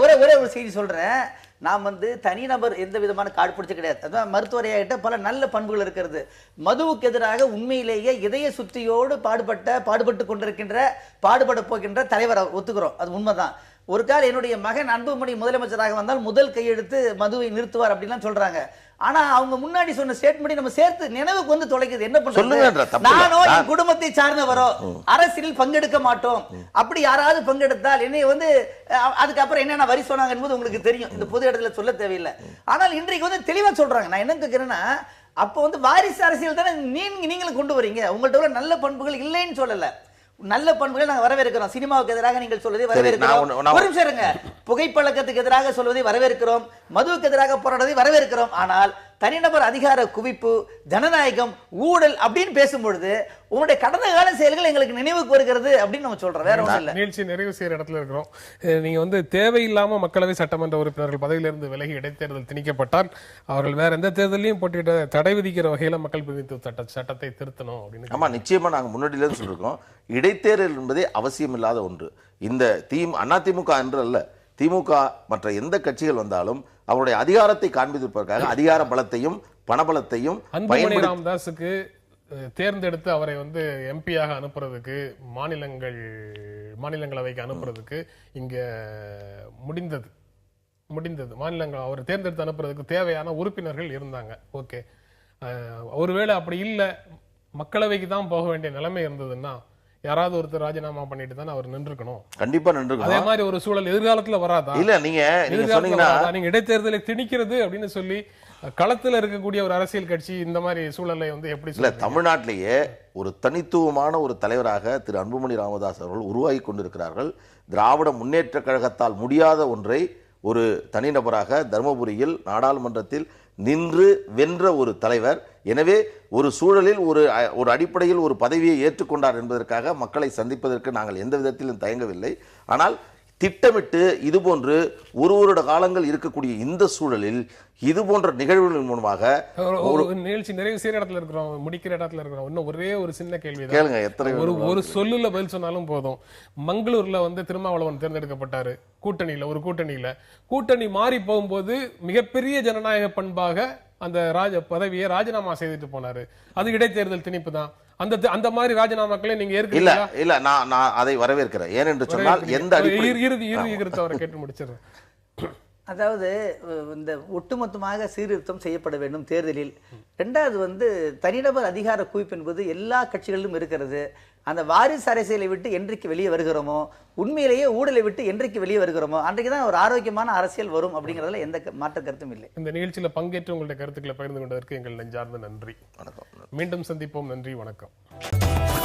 ஒரே ஒரு செய்தி சொல்றேன். நாம் வந்து தனிநபர் எந்த விதமான காடு பிடிச்ச கிடையாது. அதான் மருத்துவரையாகிட்ட பல நல்ல பண்புகள் இருக்கிறது. மதுவுக்கு எதிராக உண்மையிலேயே இதய சுத்தியோடு பாடுபட்டு கொண்டிருக்கின்ற பாடுபட போகின்ற தலைவர் ஒத்துக்கிறோம், அது உண்மைதான். ஒரு கால என்னுடைய மகன் அன்புமணி முதலமைச்சராக வந்தால் முதல் கையெழுத்து மதுவை நிறுத்துவார் அப்படின்லாம் சொல்றாங்க. ஆனா அவங்க முன்னாடி சொன்ன ஸ்டேட்மெண்ட் நம்ம சேர்த்து நினைவுக்கு வந்து தொலைக்குது. என்ன பண்றது, நானோ என் குடும்பத்தை சார்ந்தவரோ அரசியலில் பங்கெடுக்க மாட்டோம், அப்படி யாராவது பங்கெடுத்தால் என்னை வந்து அதுக்கப்புறம் என்னென்ன வரி சொன்னாங்க என்பது உங்களுக்கு தெரியும், இந்த பொது இடத்துல சொல்ல தேவையில்லை. ஆனால் இன்றைக்கு வந்து தெளிவா சொல்றாங்க. நான் என்ன கேட்கிறேன்னா, அப்போ வந்து வாரிசு அரசியல் தானே நீங்களும் கொண்டு வரீங்க. உங்கள்கிட்ட நல்ல பண்புகள் இல்லைன்னு சொல்லல, நல்ல பண்புகளை நாங்கள் வரவேற்கிறோம். சினிமாவுக்கு எதிராக நீங்கள் சொல்வதை வரவேற்கிறோம். ஒரு நிமிஷம் இருங்க. புகைப்பழக்கத்துக்கு எதிராக சொல்வதை வரவேற்கிறோம், மதுவுக்கு எதிராக போராடுவதை வரவேற்கிறோம். ஆனால் தனிநபர் அதிகார குவிப்பு, ஜனநாயகம், ஊழல் அப்படின்னு பேசும்பொழுது உங்களுடைய கடந்த கால செயல்கள் எங்களுக்கு நினைவுக்கு வருகிறது அப்படின்னு நம்ம சொல்றோம். வேற ஒன்றும் இல்லை. நிகழ்ச்சி நிறைவு செய்யற இடத்துல இருக்கிறோம். நீங்க வந்து தேவையில்லாம மக்களவை சட்டமன்ற உறுப்பினர்கள் பதவியிலிருந்து விலகி இடைத்தேர்தல் திணிக்கப்பட்டால் அவர்கள் வேற எந்த தேர்தலையும் போட்டியிட தடை விதிக்கிற வகையில மக்கள் பிரதிநிதித்துவ சட்டத்தை திருத்தணும் அப்படின்னு. ஆமா, நிச்சயமா நாங்க முன்னாடியில சொல்லிருக்கோம். இடைத்தேர்தல் என்பதே அவசியம் இல்லாத ஒன்று. இந்த அதிமுக என்று அல்ல, திமுக மற்ற எந்த கட்சிகள் வந்தாலும் அவருடைய அதிகாரத்தை காண்பிப்பதற்காக அதிகார பலத்தையும் பணபலத்தையும் அன்புமணி ராமதாஸுக்கு தேர்ந்தெடுத்து அவரை வந்து எம்பியாக அனுப்புறதுக்கு மாநிலங்களவைக்கு அனுப்புறதுக்கு இங்க முடிந்தது மாநிலங்கள் அவர் தேர்ந்தெடுத்து அனுப்புறதுக்கு தேவையான உறுப்பினர்கள் இருந்தாங்க. ஓகே, ஒருவேளை அப்படி இல்லை, மக்களவைக்கு தான் போக வேண்டிய நிலைமை இருந்ததுன்னா யாராவது ஒருத்தர் ராஜினாமா பண்ணிட்டு தானே அவர் நின்றுக்கணும். கண்டிப்பா நின்றுக்கணும். அதே மாதிரி ஒரு சூழல் எதிர்காலத்துல வராதா? இல்ல நீங்க சொன்னீங்கன்னா நீங்க இடைத்தேர்தலை திணிக்கிறது அப்படின்னு சொல்லி களத்துல இருக்கக்கூடிய ஒரு அரசியல் கட்சி இந்த மாதிரி சூழலை வந்து எப்படி இல்ல, தமிழ்நாட்டிலேயே ஒரு தனித்துவமான ஒரு தலைவராக திரு அன்புமணி ராமதாஸ் அவர்கள் உருவாகி கொண்டிருக்கிறார்கள். திராவிட முன்னேற்ற கழகத்தால் முடியாத ஒன்றை ஒரு தனிநபராக தர்மபுரியில் நாடாளுமன்றத்தில் நின்று வென்ற ஒரு தலைவர். எனவே ஒரு சூழலில் ஒரு அடிப்படையில் ஒரு பதவியை ஏற்றுக்கொண்டார் என்பதற்காக மக்களை சந்திப்பதற்கு நாங்கள் எந்த விதத்திலும் தயங்கவில்லை. ஆனால் திட்டமிட்டு இதுபோன்று ஒரு வருட காலங்கள் இருக்கக்கூடிய இந்த சூழலில் இது போன்ற நிகழ்வுகளின் மூலமாக ஒரு நிகழ்ச்சி நிறைவு செய்யற இடத்துல இருக்கிறோம், முடிக்கிற இடத்துல இருக்கிறோம். இன்னும் ஒரே ஒரு சின்ன கேள்வி கேளுங்க. எத்தனை ஒரு சொல்லுல பதில் சொன்னாலும் போதும். மங்களூர்ல வந்து திருமாவளவன் தேர்ந்தெடுக்கப்பட்டாரு ஒரு கூட்டணி மாறி போகும்போது மிகப்பெரிய ஜனநாயக பண்பாக அந்த பதவியை ராஜினாமா செய்துட்டு போனாரு. அது இடைத்தேர்தல் திணிப்பு தான். அந்த மாதிரி ராஜினாமாக்களை நீங்க ஏற்கனவே இல்ல நான் அதை வரவேற்கிறேன். ஏனென்று சொன்னால் எந்த இறுதி அவரை கேட்டு முடிச்சிடுறேன். அதாவது இந்த ஒட்டுமொத்தமாக சீர்திருத்தம் செய்யப்பட வேண்டும் தேர்தலில். ரெண்டாவது வந்து தனிநபர் அதிகார குவிப்பு என்பது எல்லா கட்சிகளிலும் இருக்கிறது. அந்த வாரிசு அரசியலை விட்டு என்றைக்கு வெளியே வருகிறோமோ, உண்மையிலேயே ஊழலை விட்டு என்றைக்கு வெளியே வருகிறோமோ அன்றைக்கு தான் ஒரு ஆரோக்கியமான அரசியல் வரும் அப்படிங்கிறதுல எந்த மாற்று கருத்தும் இல்லை. இந்த நிகழ்ச்சியில பங்கேற்று உங்களுடைய கருத்துக்களை பகிர்ந்து கொண்டதற்கு எங்கள் நெஞ்சார்ந்த நன்றி. வணக்கம். மீண்டும் சந்திப்போம். நன்றி, வணக்கம்.